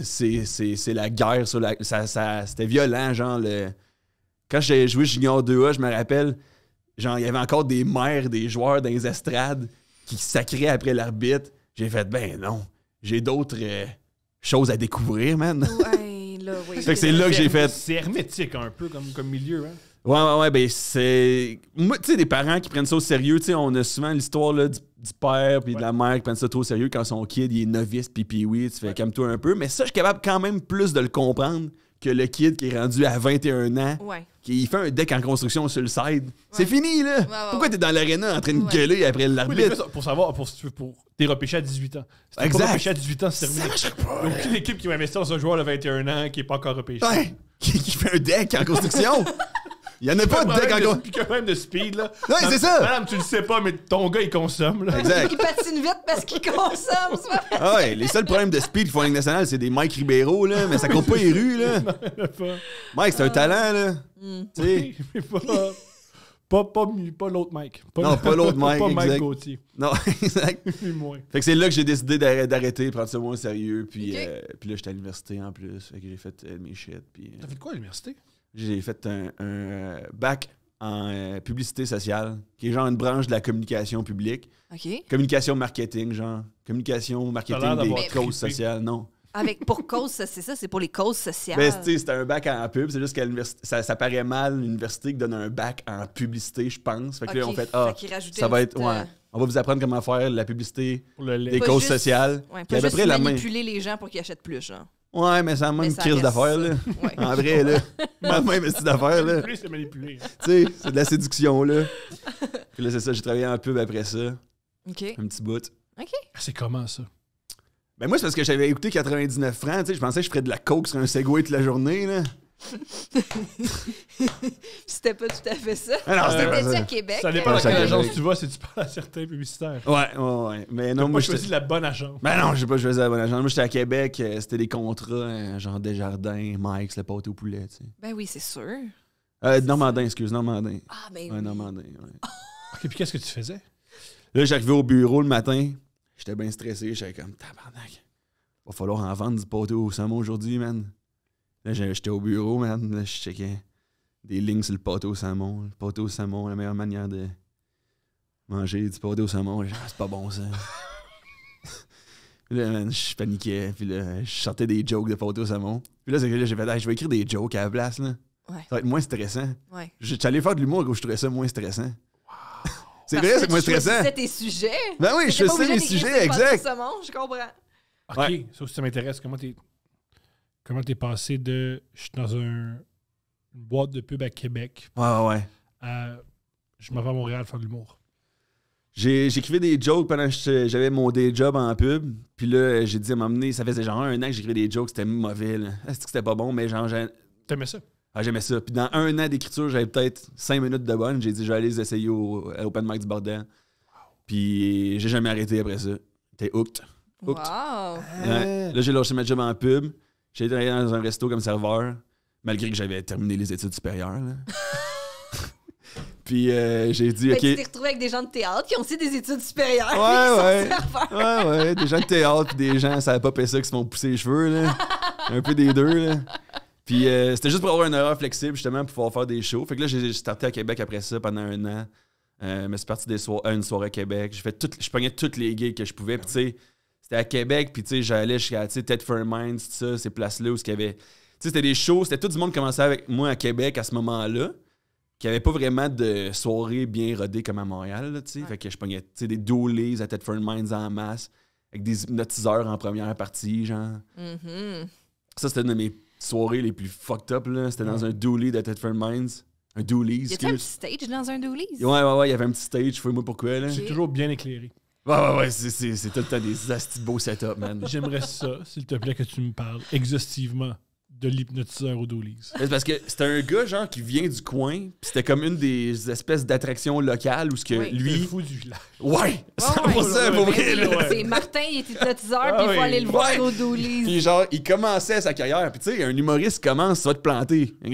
C'est la guerre sur c'était violent, genre quand j'ai joué Junior 2A, je me rappelle, genre il y avait encore des mères des joueurs dans les estrades qui sacraient après l'arbitre. J'ai fait ben non, j'ai d'autres choses à découvrir, man. Ouais, là, oui. Fait que c'est là que j'ai fait. C'est hermétique un peu comme milieu, hein? Ouais, ben c'est... Moi, tu sais, des parents qui prennent ça au sérieux, tu sais, on a souvent l'histoire là, du père puis de la mère qui prennent ça trop au sérieux quand son kid, il est novice puis oui, tu fais calme-toi un peu. Mais ça, je suis capable quand même plus de le comprendre que le kid qui est rendu à 21 ans, qui fait un deck en construction sur le side. C'est fini, là! Pourquoi t'es dans l'aréna en train de gueuler après l'arbitre? Pour savoir, t'es repêché à 18 ans. Si t'es pas repêché à 18 ans, c'est terminé. Donc, l'équipe qui va investir dans un joueur de 21 ans qui est pas encore repêché. Ouais! Qui fait un deck en construction? Il y en a pas de deck en construction. Puis quand même de speed, là. Ouais, c'est ça! Madame, tu le sais pas, mais ton gars, il consomme, là. Exact. Il patine vite parce qu'il consomme, ça. Ah ouais, les seuls problèmes de speed qu'ils font en Ligue nationale, c'est des Mike Ribeiro, là, mais ça compte pas les rues, là. Mike, c'est un talent, là. Tu sais. Mais pas l'autre Mike. Non, pas l'autre Mike, Pas Mike exact. Gauthier. Non, exact. Moins. Fait que c'est là que j'ai décidé d'arrêter, prendre ça moins au sérieux. Puis puis là, j'étais à l'université en plus. Fait que j'ai fait mes shit. Puis T'as fait quoi à l'université? j'ai fait un bac en publicité sociale, qui est genre une branche de la communication publique. OK. Communication marketing, genre. Communication marketing des d'avoir causes sociales, non. Pour cause, c'est ça, c'est pour les causes sociales. Ben, tu sais, c'était un bac en pub, c'est juste qu'à l'université, ça paraît mal, l'université qui donne un bac en publicité, je pense. Fait que là, on fait, ça va être, on va vous apprendre comment faire la publicité Pour le lait. des Pas causes juste- sociales. Ouais, Puis pas à peu juste près la même. manipuler les gens pour qu'ils achètent plus, genre. Ouais, mais ça a même Mais une ça crise reste d'affaires, ça. là. Ouais. En vrai, là. Même une d'affaires, là. Plus, c'est manipulé. Tu sais, c'est de la séduction, là. Puis là, c'est ça, j'ai travaillé en pub après ça, OK. un petit bout. OK. C'est comment, ça? Ben moi, c'est parce que j'avais écouté 99 francs, tu sais, je pensais que je ferais de la coke sur un Segway toute la journée, là. C'était pas tout à fait ça. Ah non, c'était pas T'étais-tu ça. à Québec? Ça dépend dans ça quelle dépend. agence tu vas si tu parles à certains publicitaires. Ouais. Mais non, T'as moi, pas choisi la bonne agence. Ben non, j'ai pas choisi la bonne agence. Moi, j'étais à Québec, c'était des contrats, genre Desjardins, Mike's, le pâté au poulet, tu sais. Ben oui, c'est sûr. Normandin, Normandin. Ah, ben Ouais, oui. Normandin, ouais. OK, puis qu'est-ce que tu faisais? Là, j'arrivais au bureau le matin, j'étais bien stressé, j'étais comme, tabarnak, va falloir en vendre du pâté au saumon aujourd'hui, man. Là, j'étais au bureau, man, là, je checkais des lignes sur le pâté au saumon. Le pâté au saumon, la meilleure manière de manger du pâté au saumon, genre, c'est pas bon, ça. Puis là, man, je paniquais, puis là, je sortais des jokes de pâté au saumon. Puis là, c'est que là, j'ai fait, je vais écrire des jokes à la place, là. Ouais. Ça va être moins stressant. Ouais. J'étais allé faire de l'humour, je trouvais ça moins stressant. C'est Parce vrai, que c'est moins tu stressant. choisissais tes sujets. Ben oui, je T'étais pas sais mes obligé d'écrire sujets, sur le pâté exact. au saumon, je comprends. OK, Ouais. ça aussi, ça m'intéresse. Comment t'es passé de... Je suis dans une boîte de pub à Québec Ouais. à... Je m'en vais à Montréal faire de l'humour. J'écrivais des jokes pendant que j'avais mon day job en pub. Puis là, j'ai dit à m'emmener, ça faisait genre un an que j'écrivais des jokes, c'était mauvais. Là. C'est que c'était pas bon, mais genre, T'aimais ça? j'aimais ça. Puis dans un an d'écriture, j'avais peut-être 5 minutes de bonne. J'ai dit, je vais aller les essayer à l'open mic du bordel. Puis j'ai jamais arrêté après ça. T'es hooked. Wow. Ouais. Là, j'ai lâché ma job en pub. J'ai travaillé dans un resto comme serveur, malgré que j'avais terminé les études supérieures. Là. Puis j'ai dit, Ben, OK. tu t'es retrouvé avec des gens de théâtre qui ont aussi des études supérieures. Ouais, des gens de théâtre puis des gens, ça va pas ça qui se font pousser les cheveux, là. Un peu des deux, là. Puis c'était juste pour avoir une heure flexible, justement, pour pouvoir faire des shows. Fait que là, j'ai starté à Québec après ça pendant un an. Mais c'est parti une soirée à Québec. Je pognais toutes les gigs que je pouvais. Puis tu sais, c'était à Québec, puis tu sais, j'allais jusqu'à Ted for Minds, tout ça, ces places-là où il y avait... Tu sais, c'était des shows, c'était tout du monde qui commençait avec moi à Québec à ce moment-là, qui avait pas vraiment de soirée bien rodée comme à Montréal, là, tu sais. Fait que je pognais, tu sais, des doolies à Ted for Minds en masse, avec des hypnotiseurs en première partie, genre. Mm-hmm. Ça, c'était une de mes soirées les plus fucked up, là. C'était dans un dooley de Ted for Minds. Un dooley, Y a-t-il un petit excuse. stage dans un dooley? Ouais, il y avait un petit stage, fouille-moi pourquoi, là. Ok. C'est toujours bien éclairé. Ouais, c'est tout le temps des astis de beaux setups, man. J'aimerais ça, s'il te plaît, que tu me parles exhaustivement de l'hypnotiseur au Doolies. C'est parce que c'était un gars, genre, qui vient du coin, pis c'était comme une des espèces d'attractions locales où ce que Oui. Le lui... fou du village. Ouais! 100% ouais, pour ouais, vrai, là. ouais. C'est Martin, il est hypnotiseur, Ah puis il faut oui. aller le voir Ouais. au dooley. Puis genre, il commençait sa carrière. Puis tu sais, un humoriste commence, ça va te planter. Ok?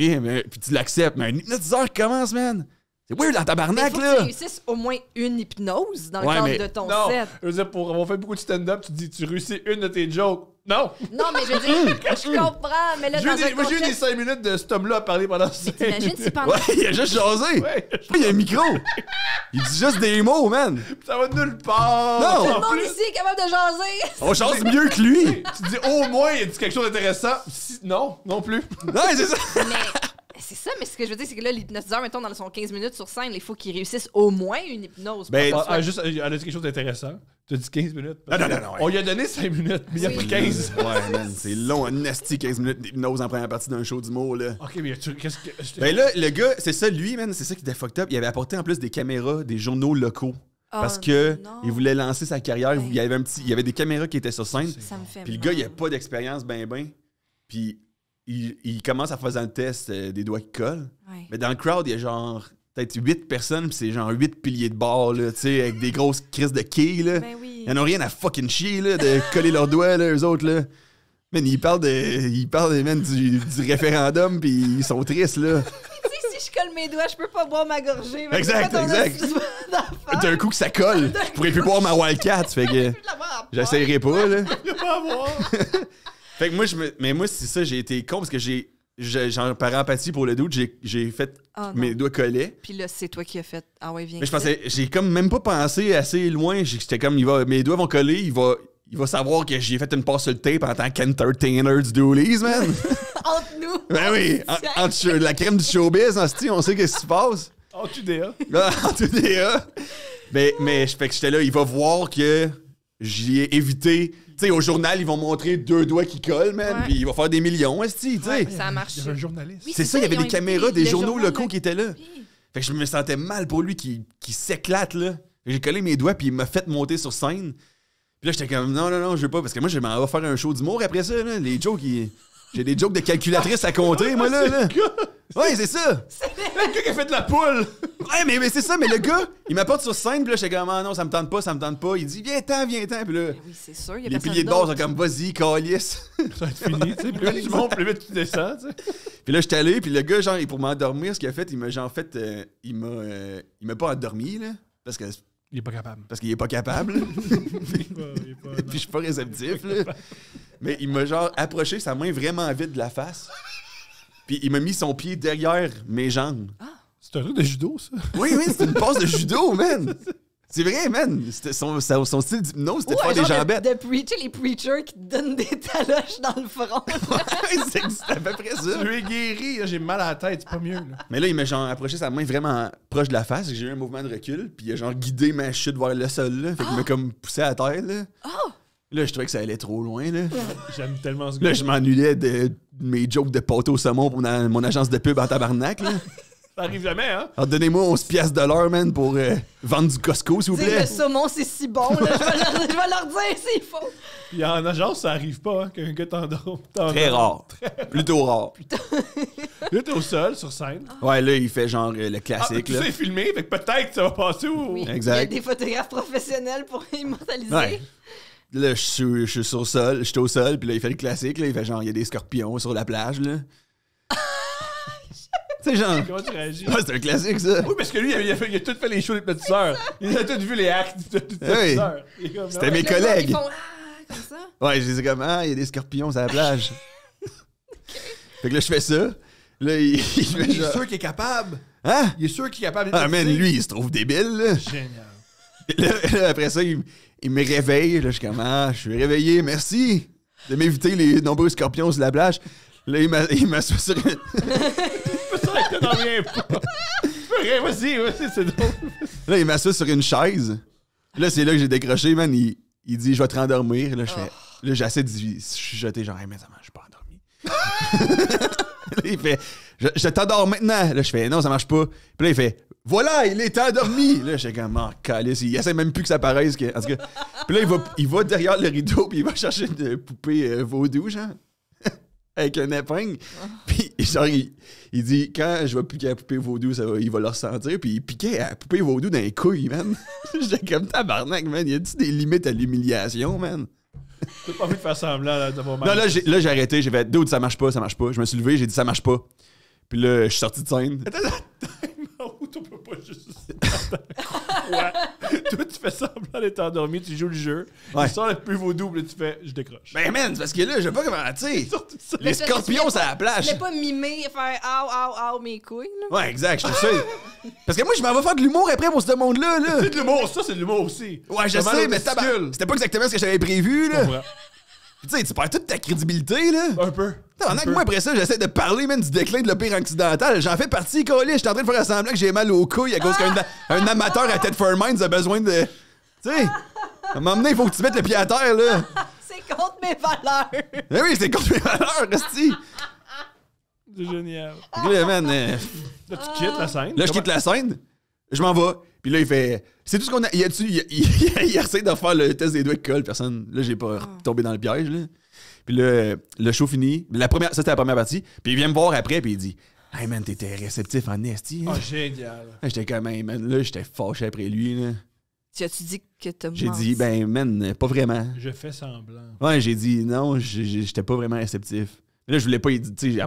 Puis tu l'acceptes. Mais un hypnotiseur commence, man. C'est weird dans Mais tabarnak, faut que là. tu réussisses au moins une hypnose dans le Ouais, cadre mais- de ton Non, set. je veux dire, pour avoir fait beaucoup de stand-up, tu réussis une de tes jokes. Non! Non, mais je veux dire, je comprends, mais là, dans un Moi, j'ai eu des contexte... 5 minutes de cet homme-là à parler pendant 5 minutes. T'imagines si pendant... Ouais, il a juste jasé. Ouais, Il y a un micro. Il dit juste des mots, man. ça va de nulle part! Non. Tout le En monde plus, ici est capable de jaser! On chante mieux que lui. tu dis au moins, il a dit quelque chose d'intéressant. Non, non plus. Non, c'est ça. Mais... C'est ça, mais ce que je veux dire, c'est que là, l'hypnotiseur, mettons, dans son 15 minutes sur scène, il faut qu'il réussisse au moins une hypnose. Ben, pour que ce soit- Elle a dit quelque chose d'intéressant. Tu as dit 15 minutes. Non. On lui a donné 5 minutes, mais il a Oui. pris 15. Ouais, man, c'est long, un nasty 15 minutes d'hypnose en première partie d'un show d'humour, là. Ok, mais qu'est-ce que. Ben là, le gars, c'est ça, lui, man, c'est ça qui était fucked up. Il avait apporté en plus des caméras, des journaux locaux. Parce que non. il voulait lancer sa carrière. Ben. Il y avait des caméras qui étaient sur scène. Ça me fait Puis le mal. gars, il a pas d'expérience ben. Puis il commence à faire le test des doigts qui collent. Ouais. Mais dans le crowd, il y a genre peut-être 8 personnes, puis c'est genre 8 piliers de bar, là, tu sais, avec des grosses crises de quilles, là. Ben oui. Ils en ont rien à fucking chier, là, de coller leurs doigts, là, eux autres, là. Man, ils parlent man, du référendum, puis ils sont tristes, là. Tu sais, si je colle mes doigts, je peux pas boire ma gorgée. mais Exact, c'est pas ton exact. astuce d'affaire. D'un coup que ça colle, je pourrais plus boire ma Wildcat, fait que Je peux l'avoir en j'essayerai pas, là. Il a pas à voir. Fait que moi, mais moi, c'est ça, j'ai été con, parce que genre, par empathie pour le doute, j'ai fait Ah, non. mes doigts collés. Puis là, c'est toi qui as fait. Ah ouais, viens. Mais je pensais, j'ai comme même pas pensé assez loin. J'étais comme, mes doigts vont coller, il va savoir que j'ai fait une passe sur le tape en tant qu'entertainer du Doolies, man. Entre nous. Ben oui, entre la crème du showbiz, hostie, on sait qu'est-ce qui se passe. En TDA. En tout DA. Mais fait que j'étais là, il va voir que j'y ai évité. Tu sais, au journal, ils vont montrer 2 doigts qui collent, man, Ouais. puis il va faire des millions, hostie, tu sais. Ouais, ça a marché. Il y avait un journaliste. Oui, C'est ça, il y avait ils ont des caméras, invité des le journaux journal locaux qui étaient là. Oui. Fait que je me sentais mal pour lui qui s'éclate, là. J'ai collé mes doigts, puis il m'a fait monter sur scène. Puis là, j'étais comme, non, je veux pas, parce que moi, je m'en vais faire un show d'humour après ça, là. Les jokes, j'ai des jokes de calculatrice à compter, moi, là. Ouais, c'est ça. Le gars qui a fait de la poule. Ouais, mais c'est ça, mais le gars, il m'apporte sur scène, puis là, j'étais comme, ah non, ça me tente pas. Il dit, viens-t'en. Puis là, Ben oui, c'est sûr. Il y a les personne piliers de base sont d'autre. comme, vas-y, calice. Ça va être fini. Tu sais, plus vite tu montes, plus vite tu descends. Tu sais. Puis là, j'étais allé, puis le gars, genre, pour m'endormir, ce qu'il a fait, il m'a pas endormi, là, parce Il est pas capable. qu'il est pas capable. Puis je suis pas réceptif, là. Mais il m'a genre approché sa main vraiment vite de la face. Puis il m'a mis son pied derrière mes jambes. C'est un truc de judo, ça. Oui, c'est une passe de judo, man. C'est vrai, man. C'était son style d'hypnose, c'était de Ouais, faire des genre jambettes. de preacher, les preachers qui te donnent des taloches dans le front. C'est à peu près ça. Tu es guéri, là, j'ai mal à la tête, c'est pas mieux. Là. Mais là, il m'a genre approché sa main vraiment proche de la face. J'ai eu un mouvement de recul, puis il a genre guidé ma chute vers le sol, là. Fait qu'il m'a comme poussé à terre, là. Là, je trouvais que ça allait trop loin, là. J'aime tellement ce gars. Là, je m'ennuyais de mes jokes de pâte au saumon pour mon agence de pub en tabarnak, là. Ça arrive jamais, hein? Alors, donnez-moi 11 piastres de l'heure, man, pour vendre du Costco, s'il vous Tu sais, plaît. le saumon, c'est si bon, là. Je vais leur dire s'il faut. Puis en agence, ça arrive pas, hein, qu'un gars t'endorme. Très rare. Plutôt rare. Là, t'es au sol, sur scène. Ouais, là, il fait genre le Ah, classique, tout là. ça est filmé, fait que peut-être que ça va passer ou... Oui. Exact. Il y a des photographes professionnels pour immortaliser. Ouais. Là, je suis sur le sol, je suis au sol, puis là, il fait le classique, là. Il fait genre, il y a des scorpions sur la plage, là. C'est genre. Comment tu réagis? Ouais, c'est un classique, ça. Oui, parce que lui, il a tout fait les shows des petites sœurs. Il a tout vu les actes des petites Oui. sœurs. Il est comme, C'était non. mes Le monde, collègues. Ils font ah, comme ça. Ouais, je disais comme, ah, il y a des scorpions sur la plage. Fait que là, je fais ça. Là, il fait Il est genre. sûr qu'il est capable. Hein? Il est sûr qu'il est capable Ah, man, lui, il se trouve débile, là. Génial. Là, après ça, il me réveille. Là, je suis comme, ah, je suis réveillé, merci de m'éviter les nombreux scorpions sur la plage. Là, il m'assoit sur une... Ça, t'en reviens pas. Tu peux rien, vas-y, c'est drôle. Là, il m'assoit sur une chaise. Là, c'est là que j'ai décroché, man. Il dit, je vais te rendormir. Là, je fais... Là, j'essaie de chuchoter, genre, hey, mais ça marche pas endormi. Là, il fait, je t'endors maintenant. Là, je fais, non, ça marche pas. Puis là, il fait, voilà, il est endormi. Là, je fais comme, oh, calice. Il essaie même plus que ça paraisse. En tout cas, puis là, il va derrière le rideau, puis il va chercher une poupée vaudou, genre, avec un épingle. Puis, genre, il dit, quand je vais piquer la poupée vaudou, il va le ressentir. Puis il piquait la poupée vaudou dans les couilles, man. J'étais comme tabarnak, man. Y a-tu des limites à l'humiliation, man? T'as pas envie de faire semblant là, d'avoir mal. Non, là, j'ai arrêté. J'ai fait, dude, ça marche pas. Je me suis levé, j'ai dit, ça marche pas. Puis là, je suis sorti de scène. Non, tu peux pas juste. Ouais. Toi, tu fais semblant d'être endormi, tu joues le jeu. Ouais. Tu sors le plus vaudou, puis là, tu fais « je décroche ». Ben, man, c'est parce que là, je sais pas comment, tu sais. Surtout ça. Les scorpions, c'est à la plage. Je voulais pas mimer et faire « Ow, mes couilles », là. Ouais, exact, je suis sûr. Parce que moi, je m'en vais faire de l'humour après pour ce monde-là, là. C'est de l'humour, ça, c'est de l'humour aussi. Ouais, je T'as mal sais, aux mais testicules. c'était pas exactement ce que j'avais prévu, Je là. comprends. Tu sais, tu perds toute ta crédibilité, là. Un peu. Pendant que moi, après ça, j'essaie de parler, man, du déclin de l'opéra occidental. J'en fais partie, Colis. J'étais en train de faire semblant que j'ai mal aux couilles à cause qu'un amateur à Ted Minds a besoin de. Tu sais, à un moment donné, il faut que tu mettes le pied à terre, là. C'est contre mes valeurs. Eh oui, c'est contre mes valeurs, Resti. C'est génial. Là, man, Là, tu quittes la scène. là, je quitte la scène, je m'en vais. Puis là, il fait. C'est tout ce qu'on a. Il essaie de faire le test des doigts de colle. Personne. Là, j'ai pas tombé dans le piège, là. Puis là, le show fini. Ça, c'était la première partie. Puis il vient me voir après, puis il dit Hey, man, t'étais réceptif en esti. Oh, génial. Là, j'étais comme, hey, man, là, j'étais fâché après lui, là. Tu as-tu dit que t'as J'ai menti? dit, ben, man, pas vraiment. Je fais semblant. Ouais, j'ai dit, non, j'étais pas vraiment réceptif. Mais là, je voulais pas, tu sais,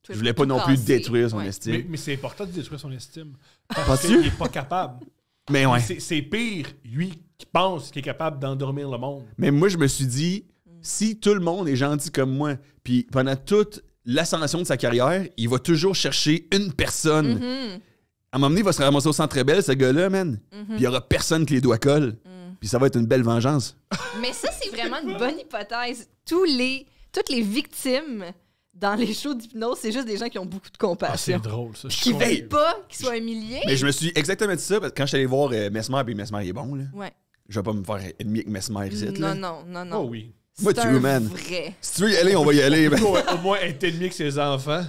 je voulais pas non plus casser. détruire son Ouais. estime. Mais c'est important de détruire son estime. Penses-tu? Parce qu'il est pas capable. Mais ouais. C'est pire, lui, qui pense qu'il est capable d'endormir le monde. Mais moi, je me suis dit, si tout le monde est gentil comme moi, puis pendant toute l'ascension de sa carrière, il va toujours chercher une personne. À un moment donné, il va se ramasser au Centre Bell, ce gars-là, man. Puis il y aura personne qui les doigts colle. Puis ça va être une belle vengeance. Mais ça, c'est vraiment une bonne hypothèse. Toutes les victimes dans les shows d'hypnose, c'est juste des gens qui ont beaucoup de Ah, c'est compassion. drôle, ça. qui Je veulent pas qu'ils soient humiliés. Mais je me suis exactement dit ça, parce que quand je suis allé voir Mesmer, puis Mesmer, il est bon, là. Ouais. Je vais pas me faire ennemi avec Mesmer ici, là. Non. Oh oui. Moi, C'est tu un veux, man. vrai. Si tu veux y aller, on va y aller. Ben. Au moins être ennemi que ses enfants.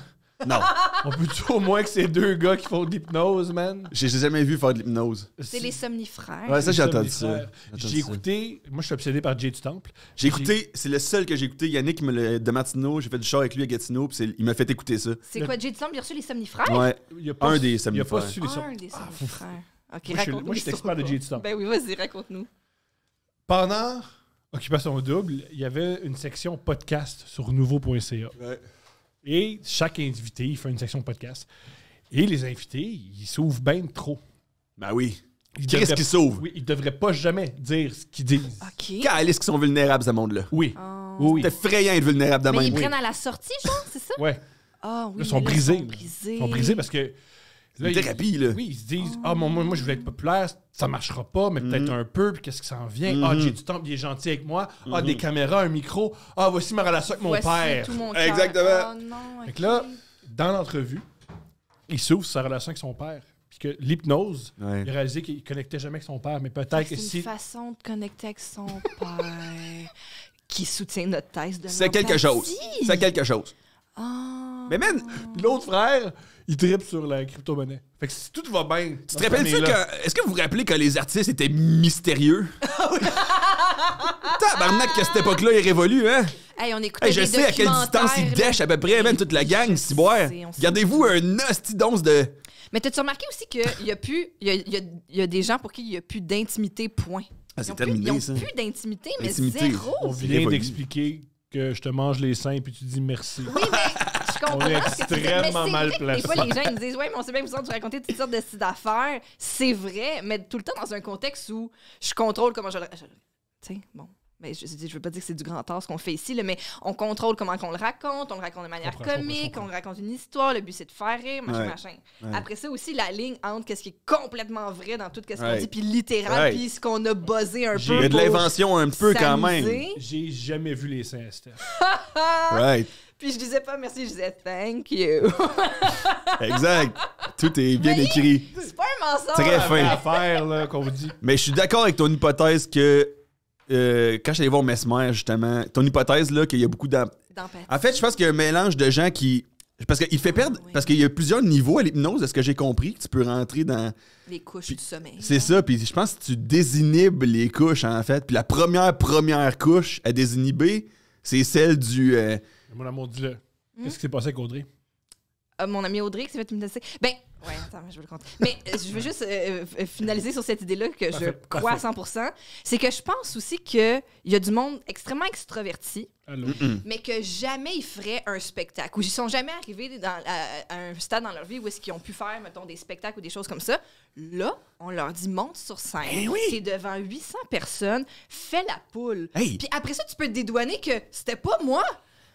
Non, On peut au moins que ces deux gars qui font de l'hypnose, man. j'ai jamais vu faire de l'hypnose. C'est les somnifères. Ouais, ça, j'ai Les entendu somnifères. ça. J'ai écouté, moi je suis obsédé par Jay du Temple. J'ai écouté, c'est le seul que j'ai écouté. Yannick de Martineau, j'ai fait du char avec lui à Gatineau, puis il m'a fait écouter ça. C'est quoi, Jay du Temple, il a reçu les somnifères? Ouais, Il a pas un des Il a somnifères. pas su les Un des somnifères. OK, Moi, raconte-nous. moi, je suis expert de Jay du Temple. Ben oui, vas-y, raconte-nous. Pendant Occupation Double, il y avait une section podcast sur nouveau.ca. Ouais. Et chaque invité, il fait une section podcast. Et les invités, ils s'ouvrent bien trop. Ben oui. Ils Qu'est-ce devraient- qu'ils s'ouvrent? Oui, ils devraient pas jamais dire ce qu'ils disent. OK. Calice qui sont vulnérables, ce monde-là. Oui. Oh. Oui, C'est oui. effrayant d'être vulnérable de Mais ils même. prennent à la sortie, genre, c'est ça? Ouais. Ah oui. Là, ils sont mais brisés. Ils sont brisés. Ils sont brisés parce que. Une thérapie, là. Oui, ils se disent moi, je voulais être populaire, ça marchera pas, mais peut-être un peu, puis qu'est-ce qui s'en vient? Ah, Jay du Temple, il est gentil avec moi. Ah, des caméras, un micro. Ah, voici ma relation avec mon Voici père. tout mon cœur. Exactement. Oh non, Fait OK. que là, dans l'entrevue, il s'ouvre sur sa relation avec son père. Puis que l'hypnose, Ouais. il a réalisé qu'il connectait jamais avec son père, mais peut-être que C'est si. une façon de connecter avec son père qui soutient notre thèse de C'est quelque chose. C'est quelque chose. Ah. Mais man, L'autre frère, il tripe sur la crypto-monnaie. Fait que si tout va bien. tu te rappelles-tu est-ce que vous vous rappelez que les artistes étaient mystérieux? Tabarnak, qu'à cette époque-là, il révolue, hein? Hey, on écoutait Hey, je des sais à quelle distance ils documentaires, là. dèchent à peu près, même toute la gang, si boire. sais, on sait. Gardez-vous un hostie d'once de. Mais t'as-tu remarqué aussi qu'il y a plus... Il y a des gens pour qui il n'y a plus d'intimité, point. Ah, c'est Ils ont terminé, plus, ça. Ils n'ont plus d'intimité, mais Intimité. zéro. On C'est vient révolu. d'expliquer que je te mange les seins puis tu dis merci. Oui, mais je comprends. On est ce que tu dis. Mais extrêmement c'est mal vrai que placé. Des fois, les gens ils me disent ouais, mais on sait bien que vous autres, vous racontez toutes sortes de styles d'affaires. C'est vrai, mais tout le temps dans un contexte où je contrôle comment tu sais, bon. Mais je veux pas dire que c'est du grand art ce qu'on fait ici, là, mais on contrôle comment on le raconte de manière Je comprends. comique, on raconte une histoire, le but c'est de faire rire, machin, Ouais. machin. Ouais. Après ça aussi, la ligne entre qu'est-ce qui est complètement vrai dans tout ce qu'on Ouais. dit, puis littéral, Ouais. puis ce qu'on a buzzé un J'ai- peu. Il y a de pour l'invention un peu quand même. s'amuser. J'ai jamais vu les seins à Steph. Right. Puis je disais pas merci, je disais thank you. Exact. Tout est bien écrit. C'est pas un mensonge. Très La fin. vraie affaire là, qu'on vous dit. Mais je suis d'accord avec ton hypothèse que quand j'allais voir Mesmer, justement, ton hypothèse là qu'il y a beaucoup D'empathie. En fait, je pense qu'il y a un mélange de gens qui. Parce qu'il fait perdre. oui. Parce qu'il y a plusieurs niveaux à l'hypnose, de ce que j'ai compris, que tu peux rentrer dans. Les couches Puis- du sommeil. C'est ça, puis je pense que tu désinhibes les couches, en fait. Puis la première couche à désinhiber, c'est celle du. Mon amour, dis-le. Qu'est-ce qui s'est passé avec Audrey? Mon ami Audrey qui s'est fait hypnotiser. Ben, Ouais, attends, je vais le compter. Mais je veux juste finaliser sur cette idée-là que je crois à 100%. C'est que je pense aussi qu'il y a du monde extrêmement extraverti, mais que jamais ils feraient un spectacle, ou ils sont jamais arrivés à un stade dans leur vie où est-ce qu'ils ont pu faire, mettons, des spectacles ou des choses comme ça. Là, on leur dit, monte sur scène, t'es devant 800 personnes, fais la poule. Hey. Puis après ça, tu peux te dédouaner que c'était pas moi.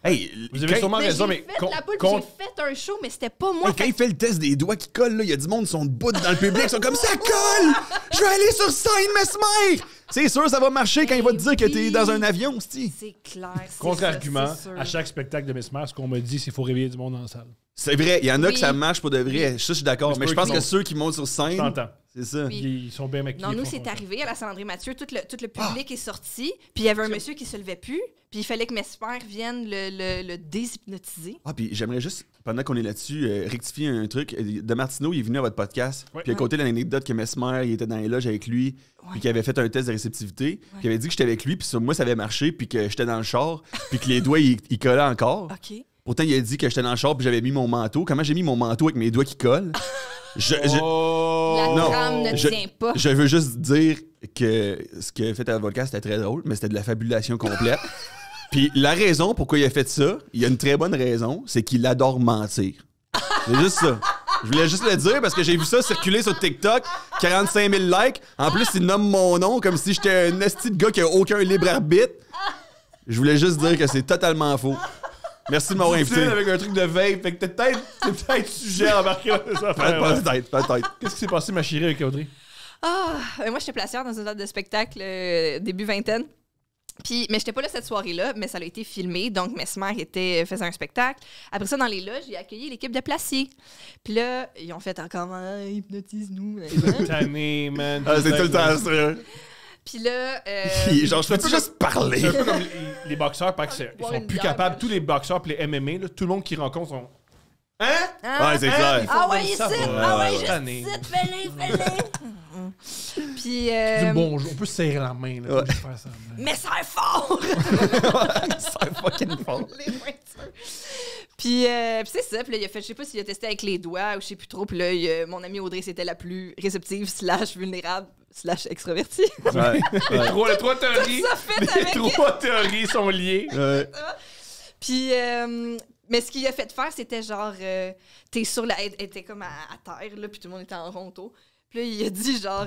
Hey, vous avez sûrement raison, mais... J'ai fait la poule, j'ai fait un show, mais c'était pas moi. Hey, quand il fait le test des doigts qui collent, il y a du monde qui sont debout dans le public, ils sont comme « Ça colle! Je vais aller sur scène, Mesmer! » C'est sûr, ça va marcher quand il va te dire que t'es dans un avion, c'ti. C'est clair. Contre-argument, à chaque spectacle de Mesmer, ce qu'on me dit, c'est qu'il faut réveiller du monde dans la salle. C'est vrai, il y en a que ça marche pour de vrai. Ça, je suis d'accord. Mais je pense que ceux qui montent sur scène... Je t'entends. C'est ça. Oui. Ils sont bien maquillés. Non, nous, c'est arrivé à la Saint-André Mathieu. Tout le public est sorti. Puis il y avait un monsieur qui se levait plus. Puis il fallait que Mesmer vienne le déshypnotiser. Ah, puis j'aimerais juste, pendant qu'on est là-dessus, rectifier un truc. De Martineau, il est venu à votre podcast. Ouais. Puis il a conté l'anecdote que Mesmer, il était dans les loges avec lui. Puis qu'il avait fait un test de réceptivité. Puis il avait dit que j'étais avec lui. Puis sur moi, ça avait marché. Puis que j'étais dans le char. Puis que les doigts, ils collaient encore. OK. Pourtant, il a dit que j'étais dans le char. Puis j'avais mis mon manteau. Comment j'ai mis mon manteau avec mes doigts qui collent? La Non, trame ne tient pas. Je veux juste dire que ce qu'il a fait à l'avocat, c'était très drôle, mais c'était de la fabulation complète. Puis la raison pourquoi il a fait ça, il y a une très bonne raison, c'est qu'il adore mentir. C'est juste ça. Je voulais juste le dire parce que j'ai vu ça circuler sur TikTok, 45 000 likes. En plus, il nomme mon nom comme si j'étais un esti de gars qui a aucun libre arbitre. Je voulais juste dire que c'est totalement faux. Merci de m'avoir invité. Avec un truc de vape, fait que t'es peut-être sujet à embarquer dans ça. Peut-être. Qu'est-ce qui s'est passé, ma chérie, avec Audrey? Moi, j'étais placière dans une date de spectacle début vingtaine. Mais j'étais pas là cette soirée-là, mais ça a été filmé. Donc, Mesmer faisait un spectacle. Après ça, dans les loges, j'ai accueilli l'équipe de Placier. Puis là, ils ont fait encore « hypnotise-nous ». Tanné, man. Ah, c'est tout le temps ça. Puis là... Genre, je peux juste parler. C'est un peu comme les boxeurs, parce qu'ils Boire sont une plus bière, capables. là. Tous les boxeurs et les MMA, là, tout le monde qui rencontre sont... Hein? Ouais, c'est clair. Ah ouais, ici! Ça va. Ah ouais, Tanné. juste ici! Fais-les! Puis... Dis bonjour. On peut se serrer la main, là. Ouais. Juste faire ça. Mais c'est fort! C'est fucking fort. Les pointures. Puis c'est ça. Puis là, il a fait, je sais pas s'il a testé avec les doigts ou je sais plus trop. Puis là, mon amie Audrey, c'était la plus réceptive / vulnérable / extravertie. Ouais. Les trois théories. Ça fait Les avec... trois théories sont liées. Ouais. Puis, mais ce qu'il a fait faire, c'était genre, t'es sur la... Elle était comme à terre, là, puis tout le monde était en rond autour. Puis là, il a dit genre,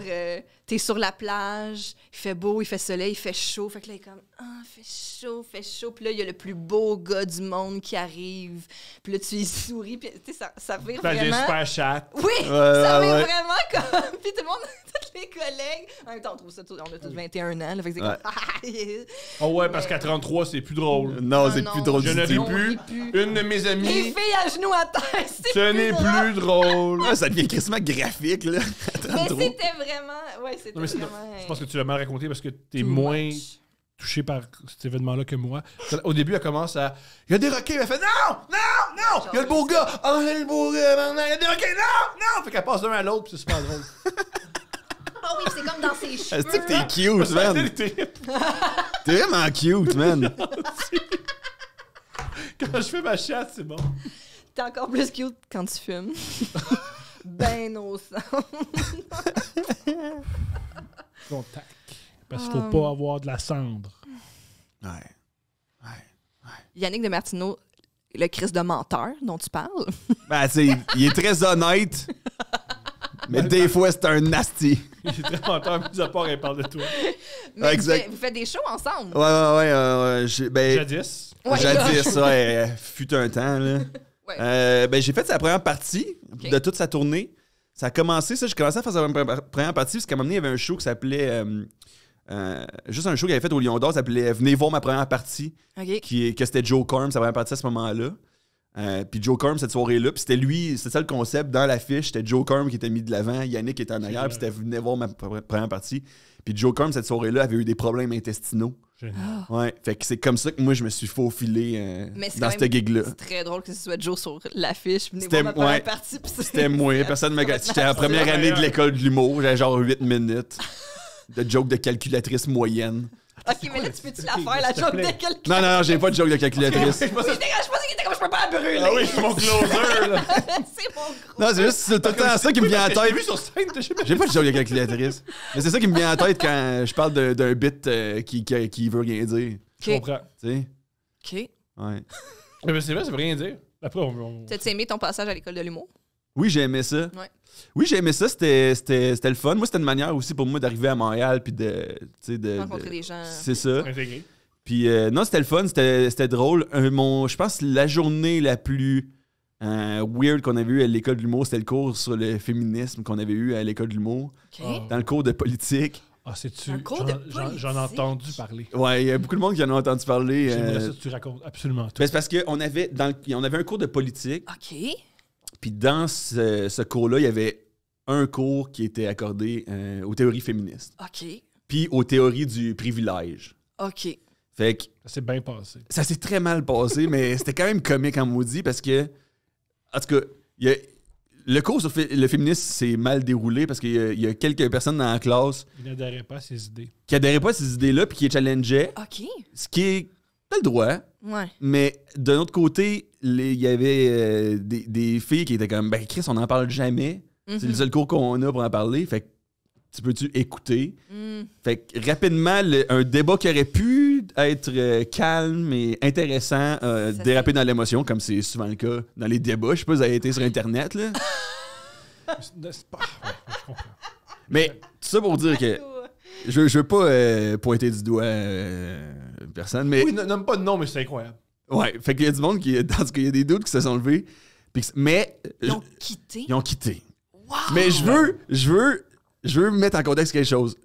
t'es sur la plage, il fait beau, il fait soleil, il fait chaud. Fait que là, il est comme, fait chaud. Puis là, il y a le plus beau gars du monde qui arrive. Puis là, tu y souris, puis tu sais, ça vire J'ai vraiment... super chat. Oui, ça vire ouais. vraiment comme... Puis tout le monde, tous les collègues... En même temps, on trouve ça, on a tous 21 ans, là, fait que c'est comme... Oh ouais, parce qu'à 33, c'est plus drôle. Non, c'est non. plus drôle Je du ne ris tout. plus. Une de mes Les amies, filles à genoux à terre, c'est ce n'est plus drôle. Ah, ça devient crissement graphique, là. Mais 33. c'était vraiment... Ouais, c'était Non, mais vraiment... je pense que tu l'as mal raconté parce que t'es too moins much. touché par cet événement-là que moi. Au début, elle commence à... Il y a des rockets, elle fait non! Il y a le beau gars! Oh, il y a le beau gars, maintenant! Il y a des rockets! Non! Fait qu'elle passe d'un à l'autre, puis c'est super drôle. Ah oui, c'est comme dans ses cheveux. Est-ce que t'es cute, man? T'es vraiment cute, man. Quand je fais ma chatte, c'est bon. T'es encore plus cute quand tu fumes. Ben au sang. Contact. Parce qu'il faut pas avoir de la cendre. Ouais. Yannick de Martineau, le Christ de menteur dont tu parles. Ben, tu sais, il est très honnête. Mais des fois, c'est un nasty. Il est très menteur, mis à part, elle parle de toi. Mais Exact. vous faites des shows ensemble. Ouais. Ben, Jadis. Ouais, jadis, ouais. Fut un temps, là. Ouais. Ben, j'ai fait sa première partie de toute sa tournée. Ça a commencé, ça. J'ai commencé à faire sa première partie parce qu'à un moment donné, il y avait un show qui s'appelait... juste un show qu'il avait fait au Lion d'Or, ça s'appelait « Venez voir ma première partie OK. » que c'était Joe Corm, sa première partie à ce moment-là. Puis Joe Corm, cette soirée-là, puis c'était lui, c'était ça le concept. Dans l'affiche, c'était Joe Corm qui était mis de l'avant, Yannick était en arrière, puis c'était « Venez voir ma première partie ». Puis Joe Corm, cette soirée-là, avait eu des problèmes intestinaux. Génial. Ouais, fait que c'est comme ça que moi, je me suis faufilé Mais c'est dans quand cette gig-là. C'est très drôle que ce soit Joe sur l'affiche. Venez C'était- voir ma première ouais. partie. puis C'était moi, personne ne me gâte. J'étais en première année de l'école de l'humour, j'avais genre 8 minutes de joke de calculatrice moyenne. OK, mais là, tu peux-tu la faire, la joke de quelqu'un? Non, j'ai pas de joke de calculatrice. Je pensais qu'il était comme je peux pas la brûler. Ah oui, c'est mon closer, là. C'est mon gros. Non, c'est juste c'est tout le temps ça qui me vient à la Je l'ai tête. vu sur scène, t'as jamais... J'ai pas de joke avec la calculatrice. Mais c'est ça qui me vient à la tête quand je parle d'un bit qui veut rien dire. Je comprends. Tu sais? OK. Ouais. Mais c'est vrai, ça veut rien dire. Après, on... T'as-tu aimé ton passage à l'école de l'humour? Oui, j'ai aimé ça. Ouais. Oui, j'ai aimé ça. C'était le fun. Moi, c'était une manière aussi pour moi d'arriver à Montréal puis de Rencontrer des gens. C'est ça. intégré. Puis non, c'était le fun, c'était drôle. Je pense que la journée la plus weird qu'on avait eue à l'école de l'humour, c'était le cours sur le féminisme qu'on avait eu à l'école de l'humour, OK. dans le cours de politique. Ah, c'est-tu... Un cours de J'en ai entendu parler. Ouais, il y a beaucoup de monde qui en a entendu parler. J'aimerais ça que tu racontes absolument tout. Ben, c'est parce qu'on avait, on avait un cours de politique, OK. puis dans ce cours-là, il y avait un cours qui était accordé aux théories féministes, OK. puis aux théories du privilège. OK. Fait que Ça s'est bien passé. ça s'est très mal passé, mais c'était quand même comique en maudit parce que, en tout cas, le cours sur le féminisme s'est mal déroulé parce qu'il y a quelques personnes dans la classe Il n'adhérait pas à ses idées. qui adhéraient pas à ces idées-là puis qui les challengeaient, OK. ce qui est pas le droit, Ouais. mais d'un autre côté, il y avait des filles qui étaient comme, ben Chris, on n'en parle jamais. C'est le seul cours qu'on a pour en parler, fait que tu peux-tu écouter? Fait que rapidement, un débat qui aurait pu être calme et intéressant, déraper dans l'émotion, comme c'est souvent le cas dans les débats. Je sais pas si vous avez été sur Internet, là. C'est pas... Ouais, je comprends. Mais tout ça pour dire que je veux pas pointer du doigt personne, mais Oui, nomme pas de nom, mais c'est incroyable. ouais, fait qu'il y a du monde qui, dans ce cas, il y a des doutes qui se sont levés, mais Ils ont quitté. ils ont quitté. Wow! Mais je veux mettre en contexte quelque chose.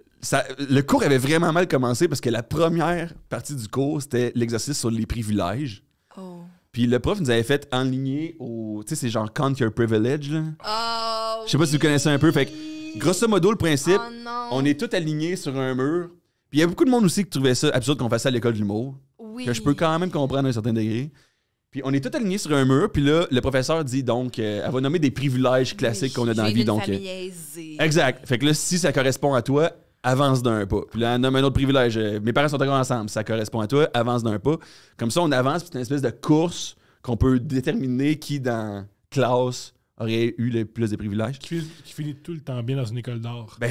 Le cours avait vraiment mal commencé parce que la première partie du cours, c'était l'exercice sur les privilèges. Oh. Puis le prof nous avait fait enligner au... Tu sais, c'est genre Count Your Privilege, là. Oh, Je sais pas si vous connaissez un peu. Fait que, grosso modo, le principe, Oh non. on est tous alignés sur un mur. Puis il y a beaucoup de monde aussi qui trouvait ça absurde qu'on fasse ça à l'école de l'humour. Oui. Que je peux quand même comprendre à un certain degré. Puis on est tous alignés sur un mur. Puis là, le professeur dit donc, elle va nommer des privilèges classiques qu'on a dans la vie. Donc, famille aisée. exact. Fait que là, si ça correspond à toi, avance d'un pas. Puis là, elle nomme un autre privilège. Mes parents sont encore ensemble. Si ça correspond à toi, avance d'un pas. Comme ça, on avance. Puis c'est une espèce de course qu'on peut déterminer qui, dans classe, aurait eu le plus de privilèges. Qui finit tout le temps bien dans une école d'art. Ben,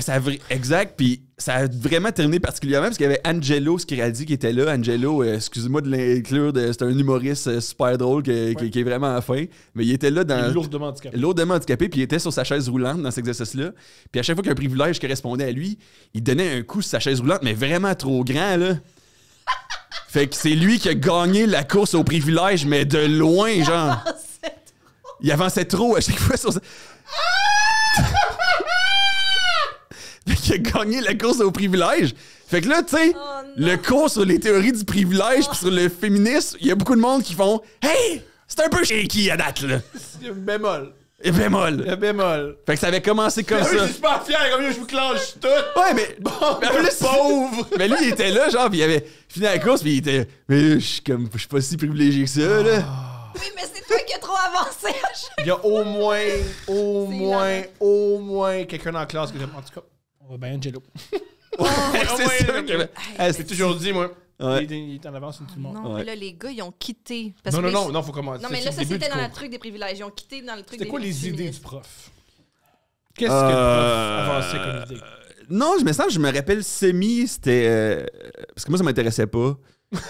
exact. Puis ça a vraiment terminé particulièrement parce qu'il y avait Angelo Schiraldi qui était là. Angelo, excusez-moi de l'inclure, c'est un humoriste super drôle qui est vraiment fin. Mais il était là Il est dans... lourdement handicapé. Puis il était sur sa chaise roulante dans cet exercice-là. Puis à chaque fois qu'un privilège correspondait à lui, il donnait un coup sur sa chaise roulante, mais vraiment trop grand, là. Fait que c'est lui qui a gagné la course au privilège, mais de loin, genre. Il avançait trop à chaque fois sur ça. Fait qu'il a gagné la course au privilège. Fait que là, tu sais, le cours sur les théories du privilège puis sur le féminisme, il y a beaucoup de monde qui font « Hey! C'est un peu shaky à date, là. Il y a un bémol. » Et bémol. Un bémol. Fait que ça avait commencé comme Ah oui, ça. je suis super fier, comme je vous clenche tout. Ouais, mais en plus, pauvre. Mais lui, il était là, genre, puis il avait fini la course, puis il était... Mais je suis pas si privilégié que ça, là. Oui, mais c'est toi qui as trop avancé. Il y a au moins quelqu'un dans la classe qui dit, en tout cas, on va bien Angelo. C'est ça que... C'est toujours dit, moi. Ouais. Il est en avance sur tout le monde. Non, Ouais. mais là, les gars, ils ont quitté. Parce Non, que non, faut commencer. Non, mais là, ça, c'était dans le truc des privilèges. Ils ont quitté dans le truc des C'était quoi les idées féministes. du prof? Qu'est-ce que le prof avançait comme idée? Non, je me sens, je me rappelle semi, c'était... parce que moi, ça m'intéressait pas.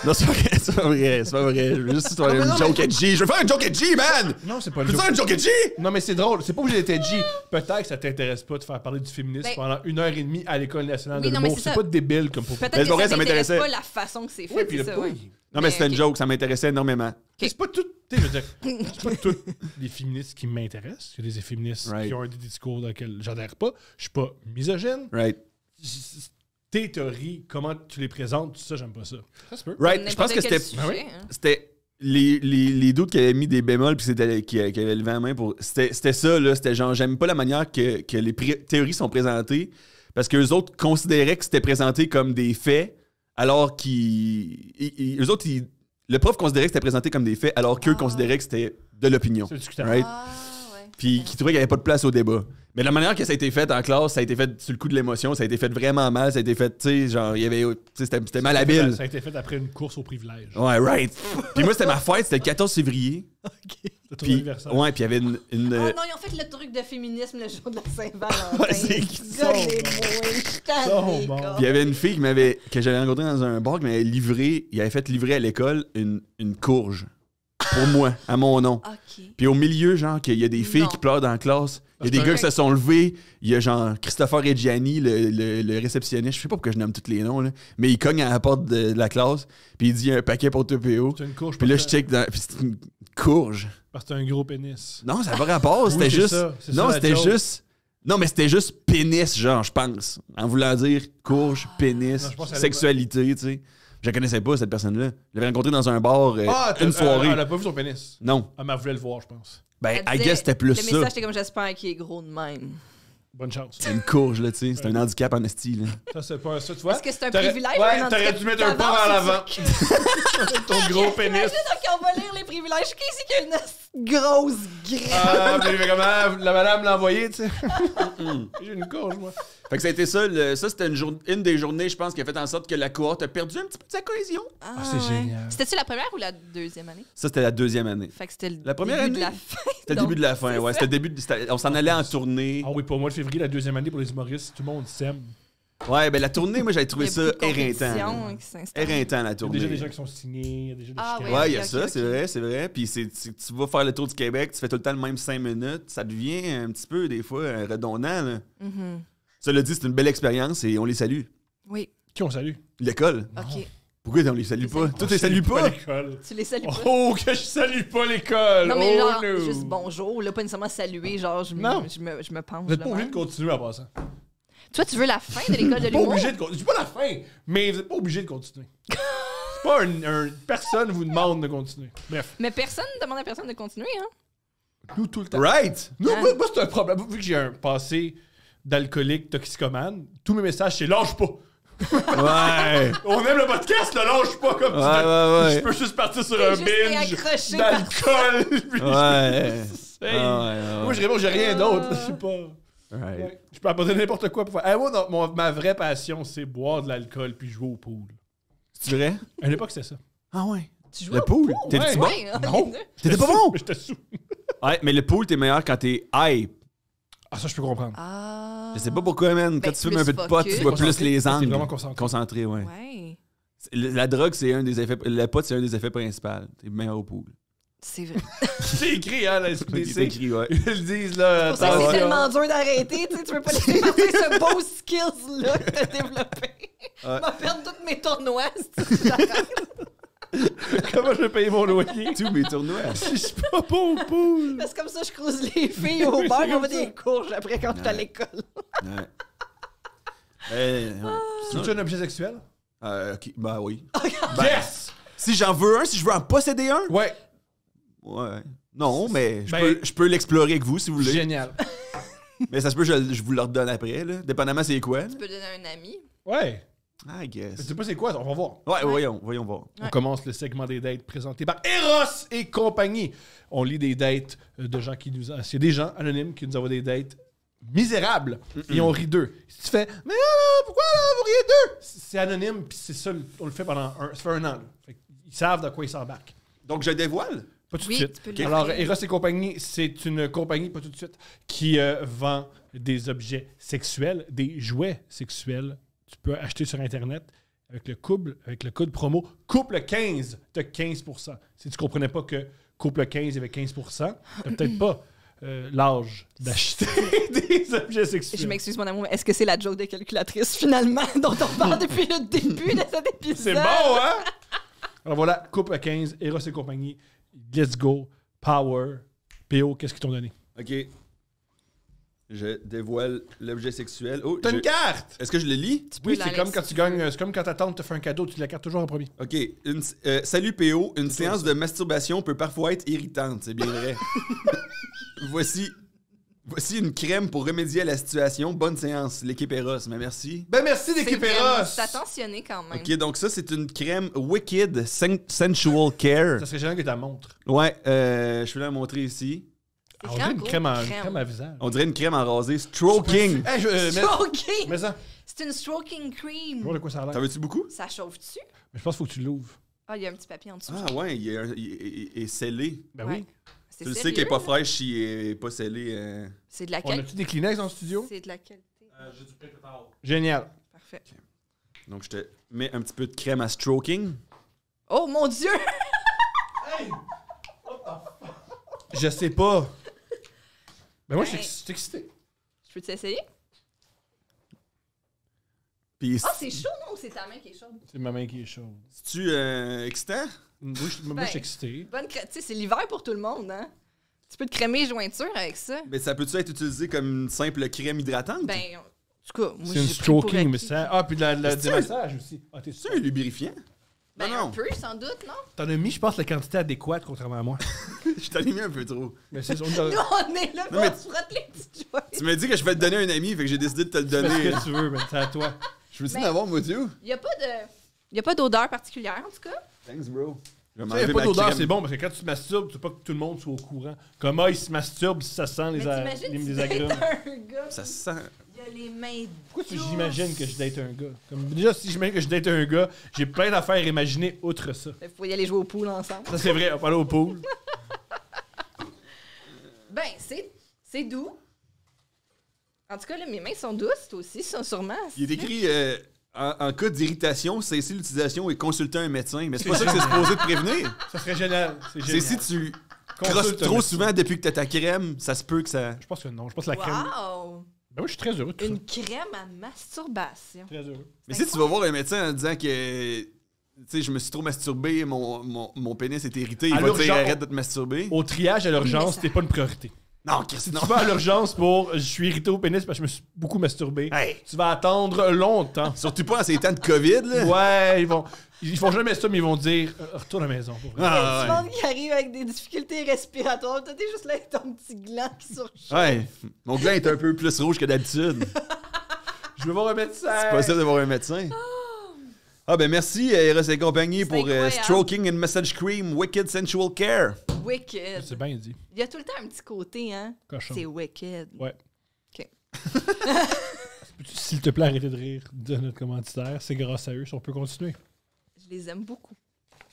Non, c'est pas vrai, c'est pas vrai, c'est pas vrai. Je veux juste faire une joke edgy. Je veux faire une joke edgy, man! Non, c'est pas Je le veux faire une joke edgy! Non, mais c'est drôle. C'est pas obligé d'être edgy. Peut-être que ça t'intéresse pas de faire parler du féminisme Ben- pendant 1h30 à l'École nationale Oui, de non, mais l'humour. c'est C'est ça. pas débile comme pour... Peut-être Mais c'est que vrai, ça ça m'intéressait m'intéressait. pas la façon que c'est fait. Oui, puis c'est le ça, ouais. Non, mais c'était une ok. joke, ça m'intéressait énormément. C'est pas tout... Tu sais, je veux dire, c'est pas toutes les féministes qui m'intéressent. Il y a des féministes Right. qui ont des discours dans lesquels j'adhère pas. Je suis pas misogyne. Right. Tes théories, comment tu les présentes, tout ça, j'aime pas ça. Ça se peut. Right. Je pense N'importe que quel c'était... sujet, oui. hein. C'était les doutes qui avaient mis des bémols puis qui avaient levé la main pour... C'était ça, là. C'était genre, j'aime pas la manière que les théories sont présentées parce qu'eux autres considéraient que c'était présenté comme des faits alors eux autres, le prof considérait que c'était présenté comme des faits alors qu'eux considéraient que c'était de l'opinion. C'est discutable. Right? Ah, ouais. Puis qui trouvait qu'il n'y avait pas de place au débat. Mais la manière que ça a été fait en classe, ça a été fait sur le coup de l'émotion, ça a été fait vraiment mal, ça a été fait, tu sais, genre, il y avait, c'était malhabile. Ça a été fait après une course au privilège. Ouais, right. Puis moi, c'était ma fête, c'était le 14 février. OK. Puis, ouais, puis il y avait une... Oh non, ils ont fait le truc de féminisme le jour de la Saint-Valentin. Ouais, c'est Puis il y avait une fille que j'avais rencontrée dans un bar qui m'avait livré, il avait fait livrer à l'école une courge. Pour moi, à mon nom. OK. Puis au milieu, genre, qu'il y a des filles qui pleurent dans la classe. Il y a des gars qui se sont levés. Il y a genre Christopher Reggiani, le réceptionniste. Je sais pas pourquoi je nomme tous les noms, là. Mais il cogne à la porte de la classe. Puis il dit il y a un paquet pour TPO. C'est une courge. Puis là, je check dans. Puis c'est une courge. Parce que c'est un gros pénis. Non, ça n'a pas rapport. C'était Oui, juste. non, c'était juste. Non, mais c'était juste pénis, genre, je pense. En voulant dire courge, pénis, non, je pense sexualité, tu sais. Je la connaissais pas, cette personne-là. Je l'avais rencontrée dans un bar une soirée. Elle a pas vu son pénis. Non. Elle voulait le voir, je pense. Ben, I guess c'était plus le ça. message, c'était comme j'espère qu'il est gros de même. Bonne chance. C'est une courge, là, tu sais. C'est un handicap en esti, là. Ça, c'est pas ça, tu vois. Est-ce que c'est un T'aurais- privilège? Ouais, ou un t'aurais handicap? dû mettre un pas D'avance, en c'est l'avant. ça. Ton gros pénis. Imagine quand on va lire les privilèges. Qui c'est qui a une grosse graine? Ah, mais comment la madame l'a envoyé, tu sais. J'ai une courge, moi. Fait que ça a été ça. Ça, c'était une des journées, je pense, qui a fait en sorte que la cohorte a perdu un petit peu de sa cohésion. Ah, c'est génial. C'était-tu la première ou la deuxième année? Ça, c'était la deuxième année. Fait que c'était le La première début de année? la fin. C'était le début de la fin, ouais. C'était le début on s'en allait en tournée. Ah oui, pour moi, le février, la deuxième année pour les humoristes, tout le monde s'aime. Ouais, ben la tournée, moi, j'avais trouvé ça éreintant. Éreintant, la Il y a tournée. déjà des gens qui sont signés, il y a déjà des Ah, chicanes. Ouais, il y a Ok, ça, ok. c'est vrai. Puis tu vas faire le tour du Québec, tu fais tout le temps le même 5 minutes. Ça devient un petit peu, des fois, redondant, là. Mhm. Cela dit, c'est une belle expérience et on les salue. Oui, Qui on salue? L'école. OK. Pourquoi on les salue pas? salue Toi, tu les salues pas? l'école. Tu les salues pas? Oh, que je salue pas l'école! Non, mais genre, no. juste bonjour, là, pas nécessairement saluer, genre, je Non. me penche. Vous êtes de pas obligé même. de continuer en passant. Toi, tu veux la fin de l'école de Pas l'humour? obligé de continuer. Je dis pas la fin, mais vous êtes pas obligé de continuer. C'est pas personne vous demande de continuer. Bref. Mais personne ne demande à personne de continuer, hein? Nous, tout le temps. Right! Nous, Hein? moi, c'est un problème. Vu que j'ai un passé d'alcoolique toxicomane, tous mes messages, c'est lâche pas. Ouais! On aime le podcast, le lâche pas comme tu veux. Ouais. Je peux juste partir sur T'es un juste binge accroché d'alcool. puis Ouais. Hey. Ouais. Moi, je réponds, j'ai rien d'autre. Je sais pas. Right. Ouais. Je peux apporter n'importe quoi pour faire. Hey, moi, ma vraie passion, c'est boire de l'alcool puis jouer au pool. C'est vrai? À l'époque, c'était ça. Ah ouais. Tu joues Le au pool? pool? T'étais-tu bon? Ouais, hein, Non. les deux. T'étais pas sous, bon? mais j'étais sous. Ouais, mais le pool, t'es meilleur quand t'es hype. Ah, ça, je peux comprendre. Ah. Je sais pas pourquoi, man. Quand Ben, tu fumes un peu de plus pot, tu focus. vois plus les T'es angles. vraiment concentré. Concentré, ouais. Ouais, La drogue, c'est un des effets. Le pot, c'est un des effets principaux. T'es meilleur au pool. c'est vrai. C'est écrit, hein, la C'est SPDC. écrit, ouais. Ils le disent, là. C'est pour ça que attention. c'est tellement dur d'arrêter, tu sais, tu veux pas laisser partir ce beau skills-là que t'as développé. Je vais perdre tous mes tournois si j'arrête. Comment je vais payer mon loyer? Tous mes tournois. Si je suis pas bon au pool. Parce que comme ça, je croise les filles au Oui, bar, c'est on va comme ça. des courges après quand je suis à l'école. Ouais. C'est-tu un objet sexuel? Ok, bah oui. Yes! Si j'en veux un, si je veux en posséder un? Ouais. Ouais. Non, mais Ben- je peux l'explorer avec vous si vous voulez. Génial. Mais ça se peut que je vous le redonne après, là. Dépendamment c'est quoi. Tu peux donner à un ami. Ouais. I Je guess. sais pas c'est quoi, on va voir. Ouais, voyons voir. On commence le segment des dates présenté par Eros et compagnie. On lit des dates de gens qui nous... C'est des gens anonymes qui nous envoient des dates misérables et on rit d'eux. Si tu fais « Mais pourquoi là, vous riez d'eux? » C'est anonyme, puis c'est ça, on le fait pendant ça fait un an. Là. Fait ils savent de quoi ils s'embarquent. Donc je dévoile? Pas tout de Oui, suite. tu peux le Alors, faire. Eros et compagnie, c'est une compagnie, pas tout de suite, qui vend des objets sexuels, des jouets sexuels. Tu peux acheter sur Internet avec le code promo couple 15, tu as 15%. Si tu comprenais pas que couple 15, il y avait 15%, t'as peut-être pas l'âge d'acheter des objets sexuels. Je m'excuse, mon amour, mais est-ce que c'est la joke de calculatrice, finalement, dont on parle depuis le début de cet épisode? C'est bon, hein? Alors voilà, couple 15, Eros et compagnie, let's go, power, PO, qu'est-ce qu'ils t'ont donné? Ok. Je dévoile l'objet sexuel. Oh, T'as une carte! Est-ce que je le lis? peux Oui, la c'est comme laisser quand tu gagnes, c'est comme quand ta tante te fait un cadeau, tu la cartes toujours en premier. Ok. Salut PO, une séance de masturbation peut parfois être irritante, c'est bien vrai. Voici une crème pour remédier à la situation. Bonne séance, l'équipe Eros, mais merci. Ben merci C'est l'équipe vraiment- Eros! C'est attentionné quand même. Ok, donc ça, c'est une crème Wicked Sensual Care. Ça serait gênant que ta montre. Ouais, je vais la montrer ici. On dirait une crème à visage. On dirait une crème en rasé. Stroking. Hey, Stroking! mais ça, C'est une stroking cream. vois de quoi ça a l'air. T'en veux-tu beaucoup? Ça chauffe-tu? Mais je pense qu'il faut que tu l'ouvres. Ah, il y a un petit papier en dessous. Ah ouais, il est scellé. Ben Ouais. oui. C'est Tu le sais sérieux, qu'il est pas là? fraîche s'il est pas scellé. C'est de la On qualité. a-tu des Kleenex dans le studio? C'est de la qualité. J'ai du pré-préparé. Génial. Parfait. Donc, je te mets un petit peu de crème à stroking. Oh mon Dieu! Je sais pas. Ben moi, je Ben. suis excité. Je peux t'essayer? Puis, Ah, c'est chaud, non? Ou c'est ta main qui est chaude? C'est ma main qui est chaude. c'est-tu excitant? Moi, je suis excité. Bonne tu sais, c'est l'hiver pour tout le monde, hein? Tu peux te crémer jointure avec ça. Mais ça peut-tu être utilisé comme une simple crème hydratante? Ben, en tout cas, moi, C'est une j'ai pris pour stroking, mais acquis. ça. Ah, puis de C'est-tu démassage aussi. Ah, t'es sûr? C'est un lubrifiant? Ben, Non, non. un peu, sans doute, non? T'en as mis, je pense, la quantité adéquate, contrairement à moi. Je t'en ai mis un peu trop. Mais c'est Nous, on est là pour mais- se frotter les petites joints. Tu m'as dit que je vais te donner à un ami, fait que j'ai décidé de te le Fais donner. ce que tu veux, mais c'est à toi. Je veux-tu Mais- en avoir, moi, Dieu? Il n'y a pas d'odeur particulière, en tout cas. Thanks, bro. Je vais Tu sais, m'enlever pas ma d'odeur, crème. c'est bon, parce que quand tu te masturbes, tu veux pas que tout le monde soit au courant. Comment il se masturbe si ça sent Mais t'imagines les si agrumes? t'es un gars, Ça sent... il a les mains Pourquoi tu douces. j'imagine que je date un gars? Comme, déjà, si j'imagine que je date un gars, j'ai plein d'affaires à imaginer outre ça. Il faut y aller jouer au pool ensemble. Ça, c'est vrai, on va aller au pool. Ben, c'est doux. En tout cas, là, mes mains sont douces, toi aussi, ça, sûrement. Il est écrit en cas d'irritation, cessez l'utilisation et consulter un médecin. Mais c'est pas ça que c'est supposé te prévenir. Ça serait génial. C'est C'est génial. si tu Consulte crosses un trop médecin. souvent depuis que t'as ta crème, ça se peut que ça. Je pense que non. Je pense que la crème. Wow! Ben moi, je suis très heureux de tout Une crème à masturbation. ça. Très heureux. Mais si tu vas voir un médecin en disant que. Tu sais, je me suis trop masturbé, mon pénis est irrité, il À va te dire l'urgence- arrête de te masturber. Au triage à Oui, l'urgence, mais ça- t'es pas une priorité. Non, Christy, non. Tu vas à l'urgence pour je suis irrité au pénis parce que je me suis beaucoup masturbé. Hey. Tu vas attendre longtemps. Surtout pas en ces temps de COVID, là. Ouais, ils font jamais ça, mais ils vont dire retourne à la maison. Pour vrai. Ah, Il y a du monde qui arrive avec des difficultés respiratoires. Toi, t'es juste là avec ton petit gland qui surchauffe. ouais. Mon gland est un peu plus rouge que d'habitude. Je veux voir un médecin. C'est possible d'avoir un médecin. Ah ben merci Eros et compagnie pour incroyable. Stroking and Massage Cream Wicked Sensual Care. Wicked. C'est bien dit. Il y a tout le temps un petit côté, hein? Cochon. C'est wicked. Ouais. OK. Peux-tu, s'il te plaît, arrêter de rire de notre commanditaire? C'est grâce à eux si on peut continuer. Je les aime beaucoup.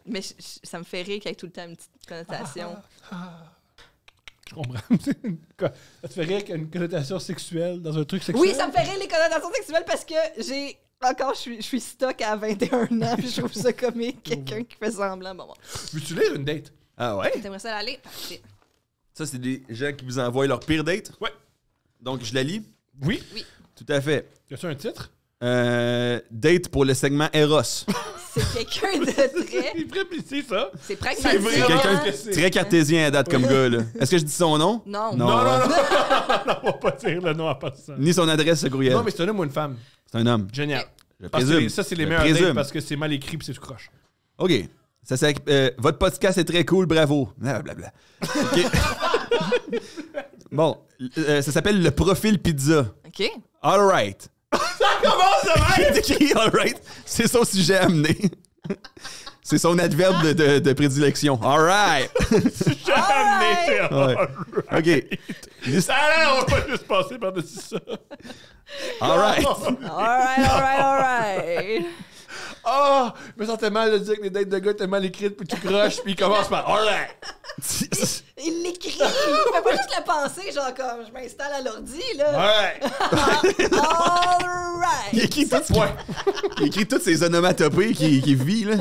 Mais ça me fait rire qu'il y ait tout le temps une petite connotation. Je comprends. Quoi? Ça te fait rire qu'il y a une connotation sexuelle dans un truc sexuel? Oui, ça me fait rire les connotations sexuelles parce que j'ai... Encore, je suis stock à 21 ans puis je trouve ça comique. Quelqu'un qui fait semblant. Bon. Veux-tu lire une date? Ah ouais? T'aimerais ça l'aller? Parfait. Ça c'est des gens qui vous envoient leur pire date. Ouais. Donc je la lis. Oui. Tout à fait. Y a-tu un titre? Date pour le segment Eros. C'est quelqu'un de très... Il est précis, ça. C'est pragmatique. C'est vrai. C'est quelqu'un que c'est. très cartésien à date comme gars là. Est-ce que je dis son nom? Non. Non. Non, hein? non, non, on va pas dire le nom à part ça. Ni son adresse courriel. Non, mais c'est un homme ou une femme. C'est un homme. Génial. Je Parce que présume. ça, c'est les Je meilleurs dates présume. parce que c'est mal écrit pis c'est tout croche. OK. Ça, votre podcast est très cool, bravo. Blablabla. OK. Bon, ça s'appelle le profil pizza. OK. All right. Comment ça va? C'est écrit all right. C'est son sujet amené. C'est son adverbe de prédilection. All right. J'ai amené. Ouais. OK. Ah non, on va pas juste passer par-dessus ça. All right. All right. Ah, je me sentais mal de dire que les dates de gars étaient mal écrites puis tu croches puis il commence par alright. Il l'écrit. Il fait pas juste le penser, genre comme je m'installe à l'ordi, là. Alright. All right. Il écrit tout il écrit toutes ces onomatopées qui vit, là.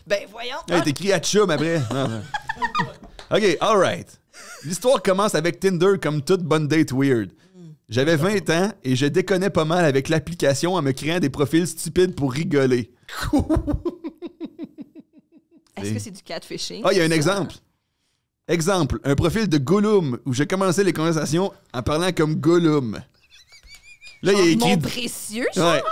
Ben voyons. Il est écrit à chum après. Non, non. OK, all right. L'histoire commence avec Tinder comme toute bonne date weird. J'avais 20 ans et je déconnais pas mal avec l'application en me créant des profils stupides pour rigoler. Est-ce que c'est du catfishing? Ah, il y a un ça? exemple. Exemple, un profil de Gollum où je commençais les conversations en parlant comme Gollum. Là, il y a écrit... Mon précieux, genre? Ouais.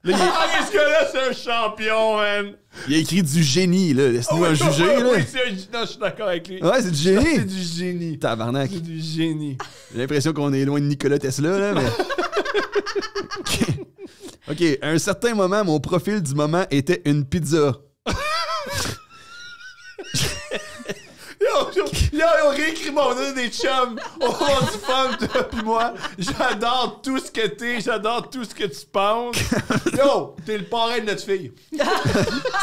Là, Ah, qu'est-ce que là, c'est un champion, man. il y a écrit du génie, là. Laisse-nous en juger, Oui, là. c'est un... Non, je suis d'accord avec lui. Ouais, c'est du C'est génie. du génie. Tabarnak. C'est du génie. J'ai l'impression qu'on est loin de Nikola Tesla, là, mais... OK, à un certain moment, mon profil du moment était une pizza. Il y Yo, réécris mon nom des chums. On va avoir du fun, toi pis moi. J'adore tout ce que t'es, j'adore tout ce que tu penses. Yo, t'es le parrain de notre fille.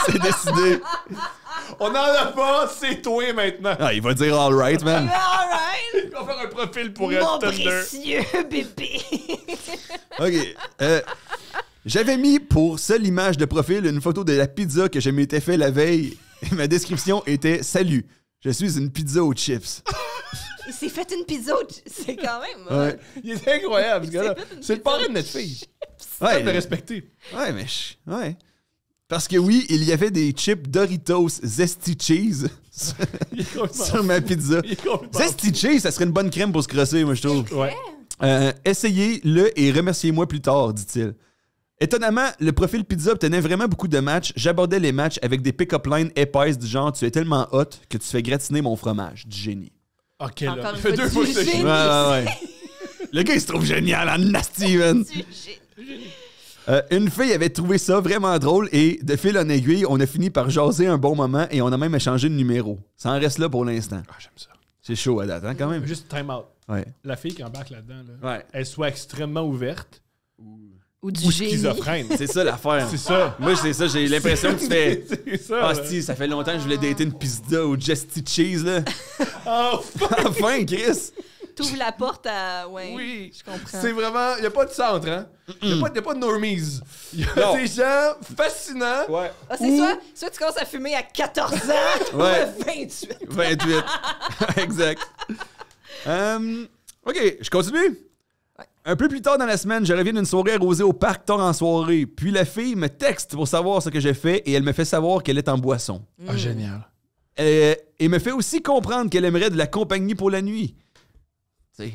C'est décidé. On n'en a pas, c'est toi maintenant. Ah, il va dire all right, man. All right. On va faire un profil pour elle, Mon Thunder. précieux bébé. OK. J'avais mis pour seule image de profil une photo de la pizza que je m'étais fait la veille. Et ma description était « Salut, je suis une pizza aux chips. Il s'est fait une pizza. C'est quand même. » Ouais. Il est incroyable, ce gars-là. s'est fait une C'est le pizza parrain de aux notre fille. Ouais, De le respecter. ouais, mais ouais. Parce que oui, il y avait des chips Doritos Zesty Cheese Il est complètement sur ma pizza. Il est complètement Zesty Cheese, ça serait une bonne crème pour se crosser, moi, je trouve. Ouais. Essayez-le et remerciez-moi plus tard, dit-il. Étonnamment, le profil pizza obtenait vraiment beaucoup de matchs. J'abordais les matchs avec des pick-up lines épaisses du genre « Tu es tellement hot que tu fais gratiner mon fromage. » Du génie. Ok, là. Encore Il une fait fois, deux fois du ce génie. show. Ouais. Le gars, il se trouve génial en nasty, man. Une fille avait trouvé ça vraiment drôle et de fil en aiguille, on a fini par jaser un bon moment et on a même échangé de numéro. Ça en reste là pour l'instant. Ah, j'aime ça. C'est chaud à date, hein, quand même. Juste time out. Ouais. La fille qui embarque là-dedans, là, Ouais. elle soit extrêmement ouverte Ou du ou génie. schizophrène. C'est ça l'affaire. C'est ça. Moi, c'est ça, j'ai l'impression que tu fais. C'est ça. Ah, là. si, ça fait longtemps que je voulais dater une pizza au Zesty Cheese, là. Oh, Enfin, Chris! T'ouvres la porte à. Ouais. oui. Je comprends. C'est vraiment... Il n'y a pas de centre, hein? Il n'y a pas de normies. Il y a Non. des gens fascinants. Ouais. Ah, c'est soit tu commences à fumer à 14 ans ou Ouais. à 28. 28. Exact. OK, je continue? Un peu plus tard dans la semaine, je reviens d'une soirée arrosée au parc tard en soirée. Puis la fille me texte pour savoir ce que j'ai fait et elle me fait savoir qu'elle est en boisson. Ah, génial. Et me fait aussi comprendre qu'elle aimerait de la compagnie pour la nuit. Tu sais,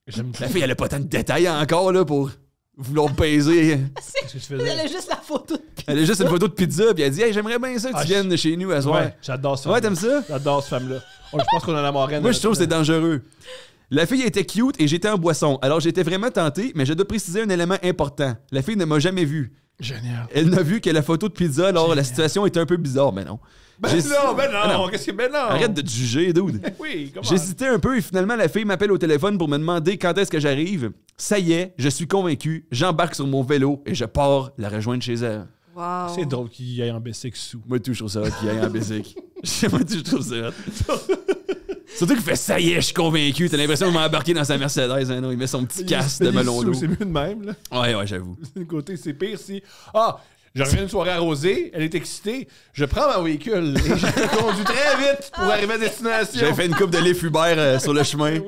J'aime la fille, elle a pas tant de détails encore là pour vouloir baiser. Qu'est-ce que tu Elle faisais? a juste la photo de Elle a juste une photo de pizza puis elle dit « Hey, j'aimerais bien ça que tu Ah, viennes de chez nous à soir. Ouais, j'adore ça. Ouais, t'aimes ça? J'adore cette femme-là. Je pense qu'on a la moraine. Moi, je trouve que c'est dangereux. La fille était cute et j'étais en boisson. Alors, j'étais vraiment tenté, mais je dois préciser un élément important. La fille ne m'a jamais vu. Génial. Elle n'a vu que la photo de pizza, alors la situation était un peu bizarre, mais non. Ben non, qu'est-ce que... Ben non. Arrête de te juger, dude. Oui, comment? J'hésitais un peu et finalement, la fille m'appelle au téléphone pour me demander quand est-ce que j'arrive. Ça y est, je suis convaincu. J'embarque sur mon vélo et je pars la rejoindre chez elle. Wow. C'est drôle qu'il y ait un bicycle sous. Moi, tout, je trouve ça hot qu'il y ait un basic. Moi, tout, je trouve ça hot. Surtout qu'il fait ça y est, je suis convaincu. T'as l'impression de m'embarquer dans sa Mercedes. Hein, non? Il met son petit casque de melon d'eau. C'est mieux de même, là. Ouais, j'avoue. D'un côté, c'est pire si... Ah, je reviens d'une soirée arrosée, elle est excitée, je prends mon véhicule et je conduis très vite pour arriver à destination. J'avais fait une coupe de lait Hubert sur le chemin.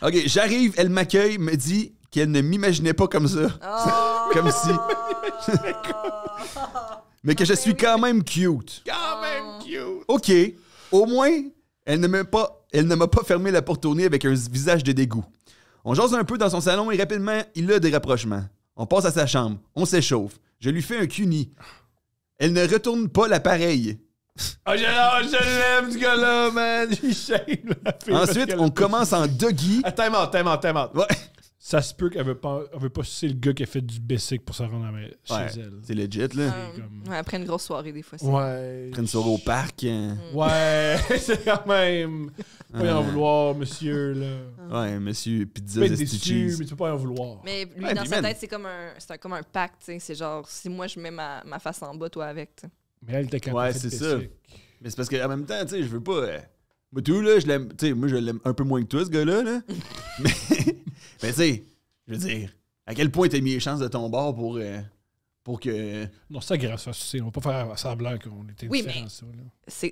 OK, j'arrive, elle m'accueille, me dit qu'elle ne m'imaginait pas comme ça. Oh. Comme si. Mais que je suis quand même cute. Quand même cute. OK, au moins, elle ne m'a pas fermé la porte tournée avec un visage de dégoût. On jase un peu dans son salon et rapidement, il a des rapprochements. On passe à sa chambre, on s'échauffe. Je lui fais un cuni. Elle ne retourne pas l'appareil. Ah, je l'aime, ce gars-là, man. Il shame la fille. Ensuite, on commence en doggy. Ah, time out. Ouais. Ça se peut qu'elle veut pas sucer le gars qui a fait du basic pour se rendre chez Ouais, elle. c'est legit, là. Ouais, après une grosse soirée, des fois. c'est- Ouais. Après une soirée au parc. Ouais, c'est quand même. Pas y en vouloir, monsieur, là. Ouais, monsieur Pizza Tu peux être Zesty déçu, Cheese. mais tu peux pas y en vouloir. Mais lui, Ouais, dans puis sa man. tête, c'est comme un pacte. Tu sais. C'est genre, si moi, je mets ma face en bas, toi avec. tu sais. Mais elle était quand Ouais, même c'est fait ça. basic. Mais c'est parce qu'en même temps, tu sais, je veux pas. Moi, tout, là, je l'aime. Tu sais, moi, je l'aime un peu moins que toi, ce gars-là, là. mais tu sais, je veux dire, à quel point t'as mis les chances de ton bord pour que. Non, c'est grave, ça, c'est. On va pas faire semblant qu'on était Oui, différents, mais- ça, là.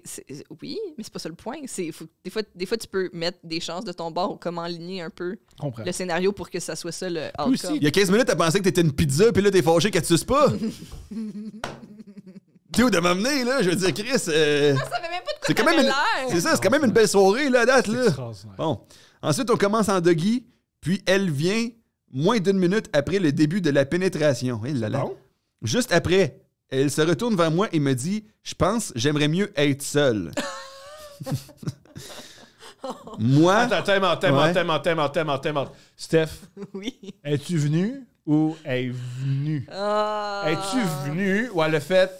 Oui, mais c'est pas ça le point. Des fois, tu peux mettre des chances de ton bord ou comment aligner un peu Je comprends. le scénario pour que ça soit ça le Aussi. outcome. Il y a 15 minutes, t'as pensé que t'étais une pizza, puis là, t'es fâché qu'elle te suce pas. T'es où de m'amener, là? Je veux dire, Chris. Ça avait même pas de quoi C'est quand même t'avais une. l'air. C'est ça, c'est quand même une belle soirée, là, à date, C'est là. extraordinaire. Bon. Ensuite, on commence en doggy, puis elle vient moins d'une minute après le début de la pénétration. Eh là là. Bon. Juste après, elle se retourne vers moi et me dit « Je pense j'aimerais mieux être seule. » Moi, Attends, time out. Steph, Oui. es-tu venu ou est venue? Ah. Es-tu venu ou elle a fait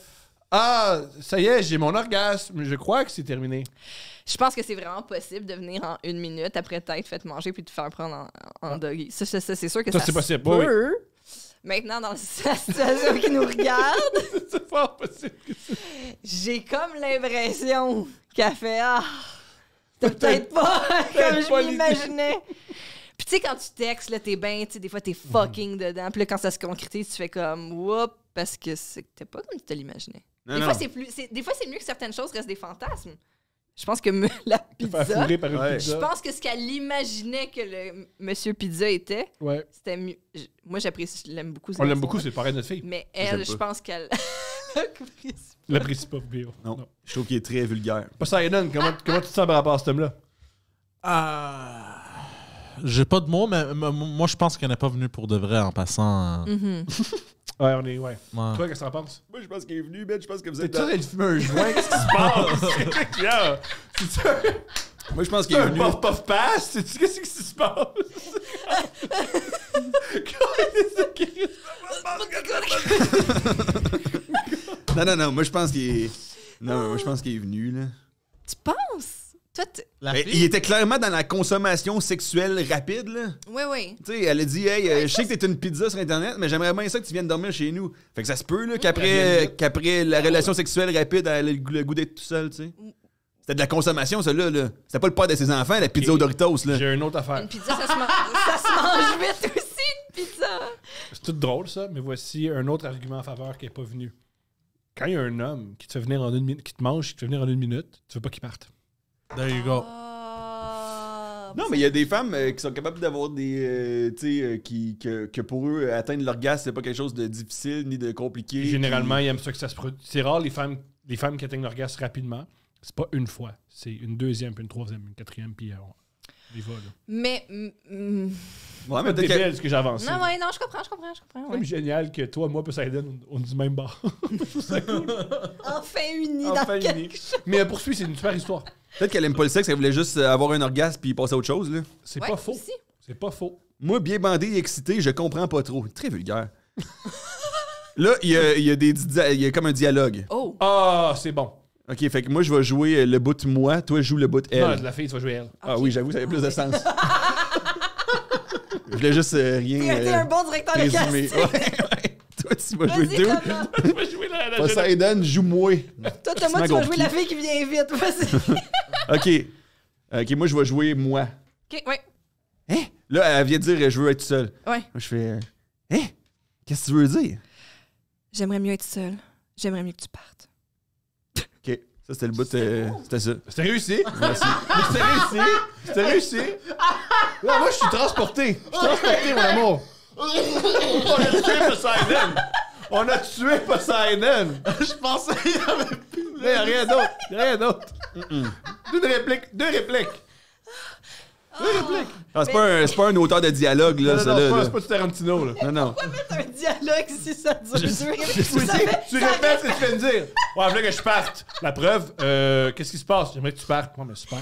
Ah, ça y est, j'ai mon orgasme. Je crois que c'est terminé. Je pense que c'est vraiment possible de venir en 1 minute après t'être fait manger puis de te faire prendre en doggy. Ça, c'est sûr que Ça, ça c'est possible, se oui. peut. Maintenant, dans la situation qui nous regarde, C'est fort possible. j'ai comme l'impression qu'elle fait « Ah, t'as peut-être pas comme pas je m'imaginais. » Puis tu sais, quand tu textes, là, t'es bien, tu sais, des fois, t'es fucking dedans. Puis là, quand ça se concrétise, tu fais comme « Whoop », parce que c'était pas comme tu te l'imaginais. Des fois, c'est mieux que certaines choses restent des fantasmes. Je pense que la Faire pizza... fourrer par une Ouais. pizza. Je pense que ce qu'elle imaginait que le Monsieur Pizza était, Ouais. c'était mieux. Moi, j'apprécie, je l'aime beaucoup. On l'aime beaucoup, c'est pareil de notre fille. Mais J'aime elle, je pas. pense qu'elle... L'apprécie pas, Bio. Non. Je trouve qu'il est très vulgaire. Poseidon, comment tu te sens par rapport à ce thème-là? J'ai pas de mots, mais moi, je pense qu'elle n'est pas venue pour de vrai en passant. Ouais, on est. Ouais. Ouais. Toi, qu'est-ce que t'en penses? Moi, je pense qu'il est venu, Ben. Je pense que vous T'es êtes... en train de fumer un joint? Qu'est-ce qui se passe? C'est quoi qu'il y a? C'est ça? Moi, je pense qu'il C'est est un venu... puff pass? Qu'est-ce qui se passe? Non. Moi, je pense qu'il est... Non, moi, je pense qu'il est venu, là. Tu penses? Toi, La Mais fille? il était clairement dans la consommation sexuelle rapide, là. Oui. Tu sais, elle a dit, hey, je sais que t'es une pizza sur Internet, mais j'aimerais bien ça que tu viennes dormir chez nous. Fait que ça se peut, là, qu'après la relation sexuelle rapide, elle ait le goût d'être tout seul, tu sais. C'était de la consommation, ça, là. C'était pas le père de ses enfants, la pizza aux Doritos, là. J'ai une autre affaire. Une pizza, ça se mange vite aussi, une pizza. C'est tout drôle, ça, mais voici un autre argument en faveur qui n'est pas venu. Quand il y a un homme qui te fait venir en 1 minute, qui te mange, qui te fait venir en 1 minute, tu veux pas qu'il parte. There you go. Non, mais il y a des femmes qui sont capables d'avoir des... tu sais, que pour eux, atteindre l'orgasme, c'est pas quelque chose de difficile ni de compliqué. Généralement, ils aiment ça que ça se produise. C'est rare les femmes qui atteignent l'orgasme rapidement. C'est pas une fois. C'est une deuxième, puis une troisième, une quatrième, puis on y va, là. Mais... Ouais, mais C'est peut-être que... belle ce que j'ai avancé. Non, ouais, non, je comprends. C'est Ouais. même génial que toi, moi, Poseidon, on est du même bar. Enfin unis Enfin dans unis. quelque chose. Mais poursuis, c'est une super histoire. Peut-être qu'elle aime pas le sexe, elle voulait juste avoir un orgasme puis passer à autre chose, là. C'est Ouais, pas faux. aussi. C'est pas faux. Moi, bien bandé et excité, je comprends pas trop. Très vulgaire. Là, il y a comme un dialogue. Oh! Ah, c'est bon. OK, fait que moi, je vais jouer le bout moi, toi, je joue le bout elle. Non, la fille, tu vas jouer elle. Ah oui, j'avoue, ça avait plus de sens. Je voulais juste rien T'es un bon directeur de résumer. casting. Ouais. Toi, tu vas jouer Vas-y, deux. Roman. Tu vas jouer la jeune. Poseidon, joue-moi. Toi, Thomas, C'est tu vas jouer compliqué. la fille qui vient vite. Vas-y. OK, moi, je vais jouer moi. OK, ouais. Hein? Là, elle vient de dire je veux être seule. Ouais. Moi, je fais hein? Qu'est-ce que tu veux dire? J'aimerais mieux être seule. J'aimerais mieux que tu partes. OK, ça, c'était le bout. C'était ça. C'était réussi. Merci. Mais c'était réussi. C'était réussi. Là, moi, je suis transporté. Je suis transporté, mon amour. On a tué Poseidon. On a tué Poseidon. Je pensais qu'il y avait plus. Mais y'a rien d'autre. Y'a rien d'autre. Deux répliques. Ah, c'est pas un auteur de dialogue, là, Non, ça, non, là. c'est pas du Tarantino, là. Non. Mettre un dialogue si ça dure. Tu répètes ce que tu viens de dire. Ouais, je voulais que je parte. La preuve, qu'est-ce qui se passe? J'aimerais que tu partes. Moi, mais super.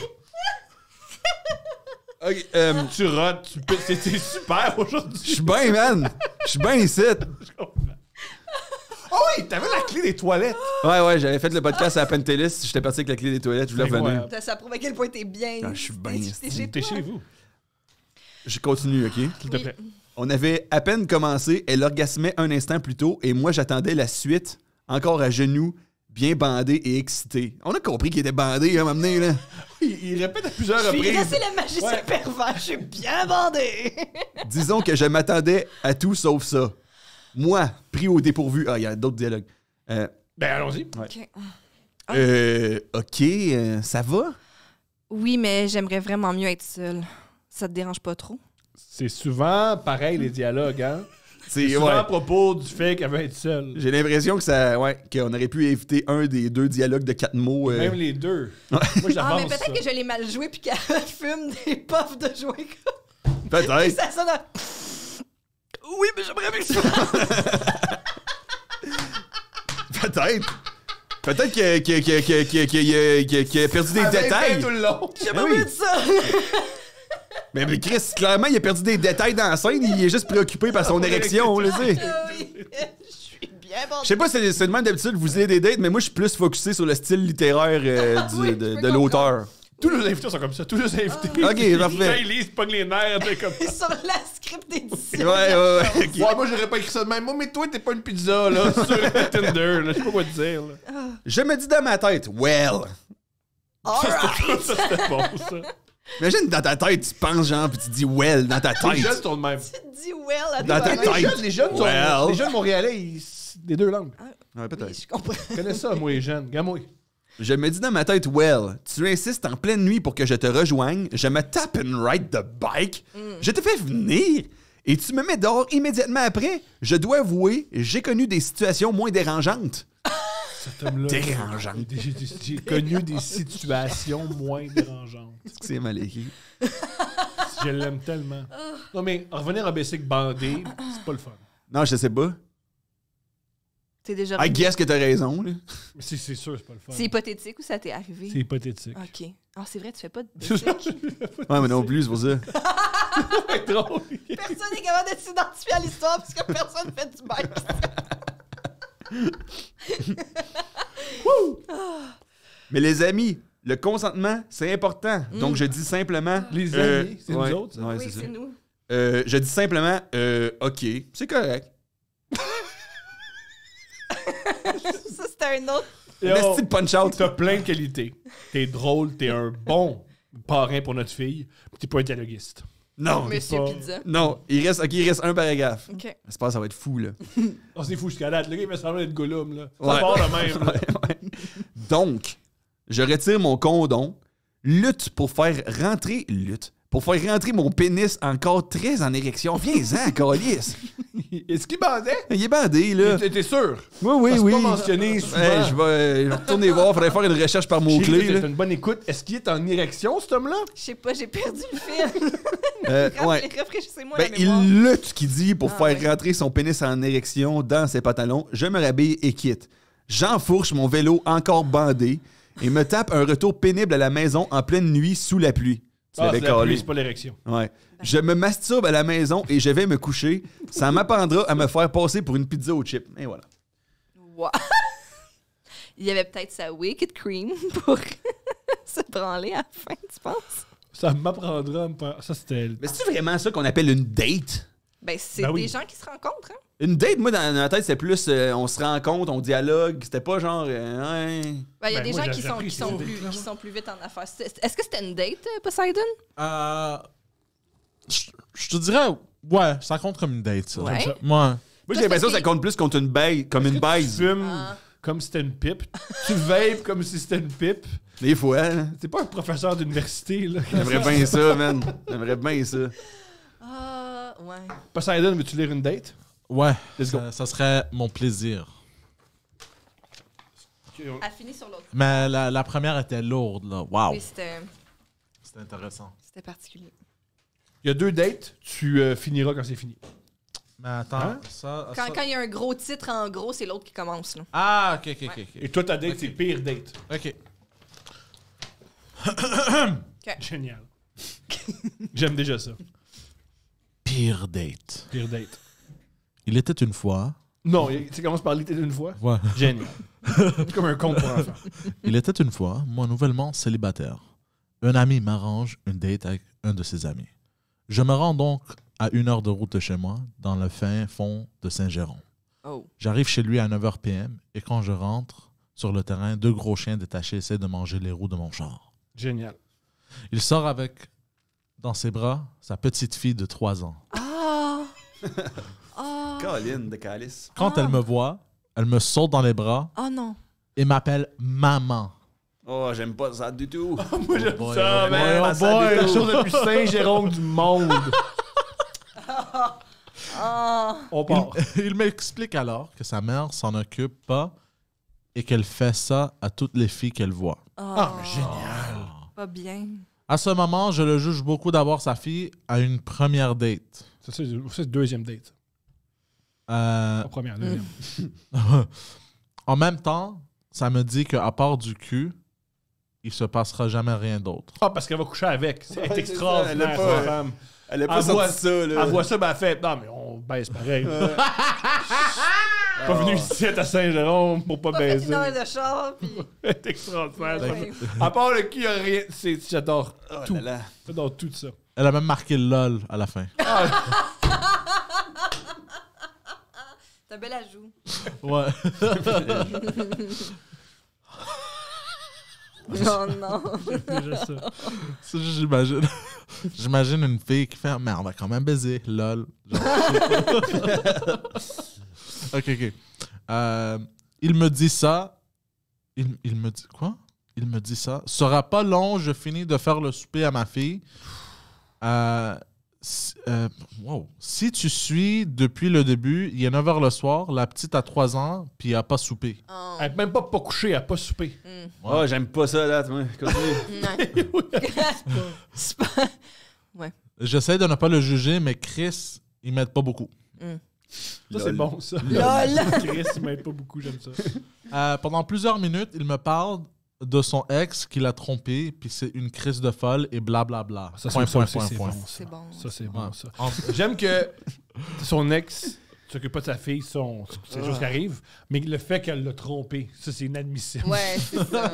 OK, Tu rotes, c'était super je aujourd'hui. suis bien, man. Je suis bien ici. Oh oui, t'avais la clé des toilettes. Ouais, j'avais fait le podcast à Pentelis. J'étais parti avec la clé des toilettes. Je voulais revenir. Incroyable. Ça prouve à quel point t'es bien. Ah, je suis bien T'es ici. chez T'es toi. chez vous, Je continue, OK? s'il te plaît. On avait à peine commencé, elle orgasmait un instant plus tôt et moi j'attendais la suite, encore à genoux, bien bandé et excité. On a compris qu'il était bandé, hein, m'amener, là. Il répète à plusieurs Je suis reprises. resté le magicien pervers. Je suis bien bandé. Disons que je m'attendais à tout sauf ça. Moi, pris au dépourvu. Ah, il y a d'autres dialogues. Ben, allons-y. OK. Ça va? Oui, mais j'aimerais vraiment mieux être seule. Ça te dérange pas trop? C'est souvent pareil, les dialogues, hein? C'est Souvent ouais. à propos du fait qu'elle veut être seule. J'ai l'impression que ça, ouais, qu'on aurait pu éviter un des deux dialogues de 4 mots. Même les deux. Moi, Ah, j'avance mais peut-être ça. que je l'ai mal joué puis qu'elle fume des puffs de joint. Et Peut-être. ça sonne à... Oui, mais j'aimerais bien que ça... Peut-être. Peut-être qu'il a perdu des détails. tout le long. J'aimerais oui. bien de ça. Mais Chris, clairement, il a perdu des détails dans la scène. Il est juste préoccupé par son érection, là, tu sais. Ah oui, je suis bien bandé. Je sais pas si c'est le même d'habitude, vous ayez des dates, mais moi, je suis plus focusé sur le style littéraire Oui, je de peux l'auteur. Tous nos invités sont comme ça. Tous nos invités. Ok, parfait. Quand ils lisent, pognent les nerfs. t'es comme... Sur la script d'édition. Ouais. Ok. Ouais, moi, j'aurais pas écrit ça de même. Moi, mais toi, t'es pas une pizza, là. sur Tinder, là, je sais pas quoi te dire. Là. Je me dis dans ma tête, well. Alright. Ça, c'était bon, ça. Imagine dans ta tête, tu penses genre, puis tu dis well dans ta Les jeunes tête. sont de même. Tu te dis well à Dans ta tête. Les jeunes, Well. les jeunes montréalais, ils... Des deux langues. Ouais, peut-être. Oui, je comprends. Je connais ça, moi, les jeunes. Gamoui. Je me dis dans ma tête, well, tu insistes en pleine nuit pour que je te rejoigne, je me tape and ride the bike, je te fais venir, et tu me mets dehors immédiatement après. Je dois avouer, j'ai connu des situations moins dérangeantes. Cet homme-là. Dérangeante. J'ai connu des situations moins dérangeantes. C'est mal écrit. Je l'aime tellement. Non, mais revenir en basic bandé, c'est pas le fun. Non, je sais pas. T'es déjà. I guess que t'as raison, là. Mais c'est sûr, c'est pas le fun. C'est hypothétique ou ça t'est arrivé? C'est hypothétique. Ok. Ah, c'est vrai, tu fais pas de C'est ça. basic. Ouais, mais non plus, c'est pour ça. C'est drôle. Personne n'est capable de s'identifier à l'histoire parce que personne fait du bike. Mais les amis, le consentement, c'est important. Donc, je dis simplement... Les amis, c'est ouais, nous autres, ça? ouais, Oui, c'est ça. c'est nous. Je dis simplement, OK, c'est correct. Ça, c'était un autre. Yo, Mais c'est punch-out. T'as plein de qualités. T'es drôle, t'es un bon parrain pour notre fille, pis t'es pas un dialoguiste. Non, Monsieur pas- Pizza. non, il reste un paragraphe. Ok. J'espère que ça va être fou, là. Oh, c'est fou jusqu'à date. Le gars, il me semble être Gollum, là. Ça Ouais. part de même, là. Ouais. Donc, je retire mon condom, lutte pour faire rentrer mon pénis encore très en érection. Viens-en, câlisse. Est-ce qu'il bandait? Il est bandé, là. T'es sûr? Oui, C'est oui. pas mentionné souvent. Ouais, je vais retourner voir. Faudrait faire une recherche par Chérie, mots-clés. t'as là. une bonne écoute. Est-ce qu'il est en érection, cet homme-là? Je sais pas, j'ai perdu le fil. Ouais. Rafraîchissez-moi Ben, la mémoire. il lutte, qui dit, pour Ah, faire ouais. rentrer son pénis en érection dans ses pantalons. Je me rhabille et quitte. J'enfourche mon vélo encore bandé et me tape un retour pénible à la maison en pleine nuit sous la pluie. Tu l'avais c'est la pluie, calé. c'est pas l'érection. Ouais. Je me masturbe à la maison et je vais me coucher. Ça m'apprendra à me faire passer pour une pizza au chip. Et voilà. Wow. Il y avait peut-être sa Wicked Cream pour se branler à la fin, tu penses? Ça m'apprendra à me faire... Ça, c'était... Mais c'est vraiment ça qu'on appelle une date? Ben, c'est Ben oui. des gens qui se rencontrent, hein? Une date, moi, dans ma tête, c'est plus on se rencontre, on dialogue. C'était pas genre. Ouais. Ben, il y a Ben, des moi, gens qui j'apprécie sont ces plus, dates-là, qui moi. sont plus vite en affaires. Est-ce que c'était une date, Poseidon? Je te dirais, ouais, ça compte comme une date, ça. Ouais. Ouais. Moi, j'ai Toi, l'impression que c'est- ça compte plus contre une baise, comme une Tu baise. fumes Ah. comme si c'était une pipe. Tu vapes comme si c'était une pipe. Des fois, hein. T'es pas un professeur d'université, là. J'aimerais bien ça, man. J'aimerais bien ça. Ah, ouais. Poseidon, veux-tu lire une date? Ouais, Let's go. ça serait mon plaisir. Elle finit sur l'autre. Mais la première était lourde, là. Wow. Oui, c'était C'était intéressant. particulier. Il y a 2 dates, tu finiras quand c'est fini. Mais attends, Hein? ça... Quand il y a un gros titre en gros, c'est l'autre qui commence, là. Ah, ok, ok, ok. Et toi, ta date, c'est pire date. Ok. Génial. J'aime déjà ça. Pire date. Pire date. Il était une fois... Non, tu commences par l'été d'une fois. Ouais. Génial. C'est comme un conte pour enfants. Il était une fois, moi nouvellement célibataire. Un ami m'arrange une date avec un de ses amis. Je me rends donc à 1 heure de route de chez moi, dans le fin fond de Saint-Géron. Oh. J'arrive chez lui à 9h PM et quand je rentre sur le terrain, 2 gros chiens détachés essaient de manger les roues de mon char. Génial. Il sort avec, dans ses bras, sa petite fille de 3 ans. Ah! Ah! Colline de calice. Quand elle me voit, elle me saute dans les bras Oh non! et m'appelle maman. Oh, j'aime pas ça du tout. Moi, j'aime boy, ça, oh man. boy, oh C'est boy. la chose la plus Saint-Jérôme du monde. Ah! On part. Il m'explique alors que sa mère s'en occupe pas et qu'elle fait ça à toutes les filles qu'elle voit. Ah, mais génial. Pas bien. À ce moment, je le juge beaucoup d'avoir sa fille à une première date. Ça, c'est deuxième date. Euh, La première, deuxième. en même temps, ça me dit qu'à part du cul, il se passera jamais rien d'autre. Ah, parce qu'elle va coucher avec. C'est Ouais, extraordinaire, c'est ça, elle a pas- cette femme. Elle a pas Elle voit- sorti ça, là. Elle voit ça, ben elle fait. Non, mais on baisse pareil. Pas venu ici à Saint-Jérôme pour pas Pas fait baiser. une heure de char, puis... C'est extraordinaire. ça. Ouais. À part le cul, y a rien. J'adore Oh tout. là là. J'adore tout ça. Elle a même marqué LOL à la fin. T'as bel ajout. Ouais. Non, non. Déjà ça. Ça, j'imagine. J'imagine une fille qui fait mais on va quand même baiser, lol. Genre. Ok. Il me dit ça. Il me dit quoi? Il me dit ça. Sera pas long, je finis de faire le souper à ma fille. Wow. Si tu suis depuis le début, il est 9h le soir, la petite a 3 ans, puis elle a pas soupé. Oh. Elle a même pas couché, elle a pas soupé. Oh, j'aime pas ça, là. Continue. Non. C'est pas... J'essaie de ne pas le juger, mais Chris, il m'aide pas beaucoup. Ça, c'est bon, ça. Lol. Chris, il m'aide pas beaucoup, j'aime ça. Pendant plusieurs minutes, il me parle de son ex qui l'a trompé, puis c'est une crise de folle et blablabla. Ça, Point. c'est bon, C'est bon. Ça, c'est bon, Ouais. ça. J'aime que son ex s'occupe pas de sa fille, c'est des choses qui arrivent, mais le fait qu'elle l'a trompé, ça, c'est inadmissible. Ouais, c'est ça.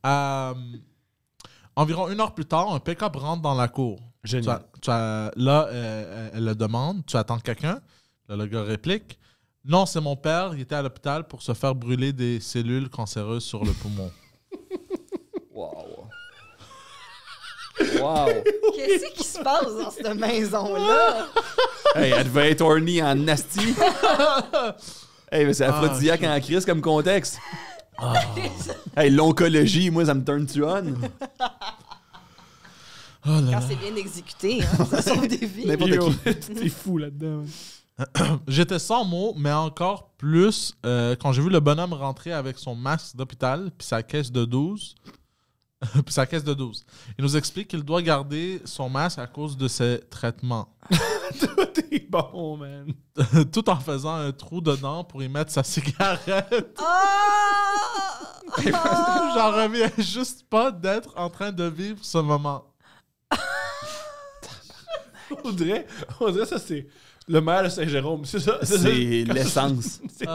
Ouais. Environ 1 heure plus tard, un pick-up rentre dans la cour. Génial. Là, elle le demande, tu attends quelqu'un? Là, le gars réplique, non, c'est mon père, il était à l'hôpital pour se faire brûler des cellules cancéreuses sur le poumon. Wow. Wow. Qu'est-ce qui se passe dans cette maison-là? Hey, elle devait être horny en nasty. Hey, mais c'est aphrodisiaque en crise comme contexte. Hey, l'oncologie, moi, ça me turn tu on. Oh là là. Quand c'est bien exécuté, hein, ça sauve des vies. N'importe Yo, qui. t'es fou là-dedans. J'étais sans mots, mais encore plus quand j'ai vu le bonhomme rentrer avec son masque d'hôpital puis sa caisse de 12. Puis sa caisse de 12. Il nous explique qu'il doit garder son masque à cause de ses traitements. T'es bon, man. Tout en faisant un trou dedans pour y mettre sa cigarette. Ah! J'en reviens juste pas d'être en train de vivre ce moment. On dirait ça, c'est le maire de Saint-Jérôme. C'est ça. C'est l'essence. C'est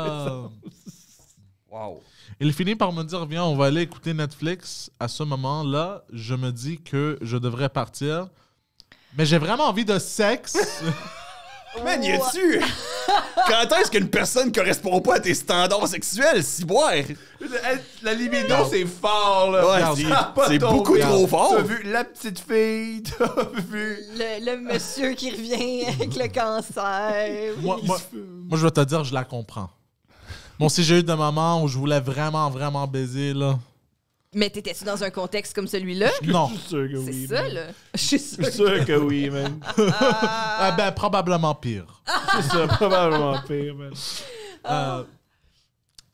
Wow. Il finit par me dire, viens, on va aller écouter Netflix. À ce moment-là, je me dis que je devrais partir. Mais j'ai vraiment envie de sexe. Man, y a-tu? Quand est-ce qu'une personne correspond pas à tes standards sexuels, ciboire? La libido, c'est fort, là. Ouais, Regarde, c'est- ça a pas c'est tombé. beaucoup trop fort. T'as vu la petite fille, t'as vu... Le monsieur qui revient avec le cancer. moi, je vais te dire, je la comprends. Bon, si j'ai eu des moments où je voulais vraiment, vraiment baiser, là. Mais t'étais-tu dans un contexte comme celui-là? Non. Je suis sûr que C'est oui. ça, man. là. Je suis sûre. Je suis sûr que oui, man. Ah ben, probablement pire. C'est ça, probablement pire, man.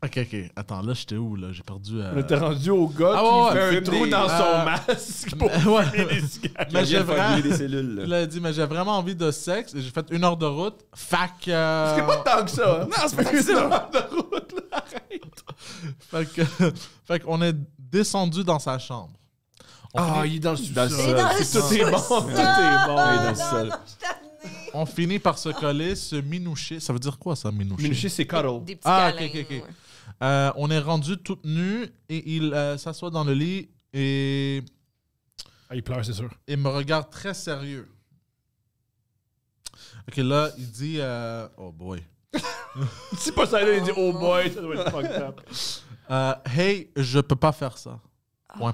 Ok. Attends, là, j'étais où, là? J'ai perdu... On était rendu au gars Ah qui ouais, fait un fume trou des- dans son Ah. masque pour Ouais. fumer des cigarettes. Mais j'ai vraiment... des cellules, là. Il a dit, mais j'ai vraiment envie de sexe. Et j'ai fait 1 heure de route. Fac... C'est pas tant que ça, hein. Non, c'est pas tant que ça. de route, là, arrête. Fait qu'on est descendu dans sa chambre. Ah, il est dans le Dans le sous-sol. sol. Dans le C'est- Tout est bon, sous-sol. tout est bon. dans le Non, sol. non, je t'ai amené. On finit par se coller, se minoucher. Ça veut dire quoi, ça, minoucher? Minuché, c'est cuddle. Des petits Ah, câlins, ok. ouais. On est rendu toutes nues et il s'assoit dans le lit et Ah, il pleure, c'est sûr. me regarde très sérieux. Ok, là, il dit oh boy. C'est pas ça, là, il dit oh boy, ça doit être fucked up. Hey, je peux pas faire ça. Point.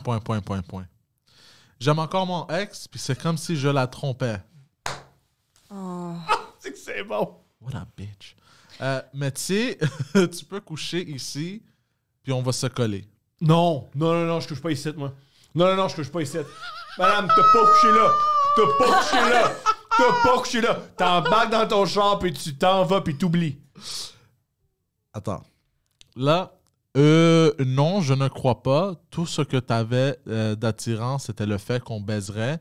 J'aime encore mon ex, puis c'est comme si je la trompais. Oh. C'est que c'est bon. What a bitch. Mais tu sais, tu peux coucher ici, puis on va se coller. Non, je couche pas ici, moi. Non, je couche pas ici. Madame, t'as pas couché là. T'as pas couché là. T'embarques dans ton char, puis tu t'en vas, puis t'oublies. Attends. Là, non, je ne crois pas. Tout ce que t'avais d'attirant, c'était le fait qu'on baiserait.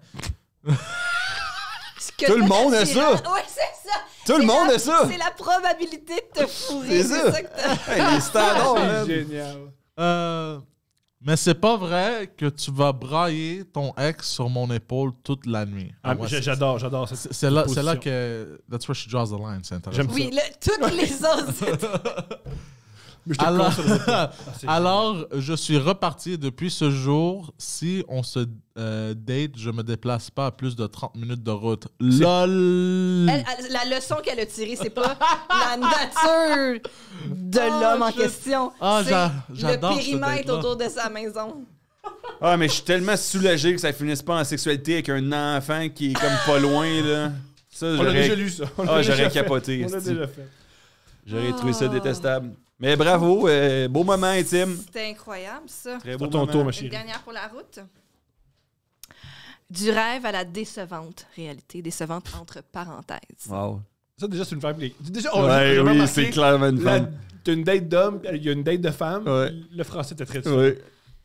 Tout le monde a ça. Ouais, c'est ça. Tout le monde a ça. C'est la probabilité de te fourrer. C'est ça. que t'as. Hey, les standards, man. C'est génial. Mais c'est pas vrai que tu vas brailler ton ex sur mon épaule toute la nuit. Ah, moi, j'adore cette c'est là position. que... That's where she draws the line, c'est intéressant. J'aime Oui, toutes les autres. Mais je te Alors, conseillerais pas. Ah, c'est alors, je suis reparti. Depuis ce jour, si on se date, je me déplace pas à plus de 30 minutes de route. LOL! La leçon qu'elle a tirée, c'est pas la nature de l'homme en question. Ah, c'est j'adore le ce périmètre date-là. autour de sa maison. Ah, mais je suis tellement soulagé que ça finisse pas en sexualité avec un enfant qui est comme pas loin, là. Ça, On a déjà lu ça. On l'a Ah, déjà j'aurais fait. capoté. On l'a esti. déjà fait. J'aurais trouvé ça détestable. Mais bravo, beau moment intime. C'était incroyable, ça. Très beau À ton moment. tour, ma Une chérie. dernière pour la route. Du rêve à la décevante réalité. Décevante entre parenthèses. Wow. Ça, déjà, c'est une femme. Déjà, Ouais, j'ai oui, remarqué, c'est clairement une la- femme. T'as une date d'homme, il y a une date de femme. Ouais. Le français était très dessus. Oui.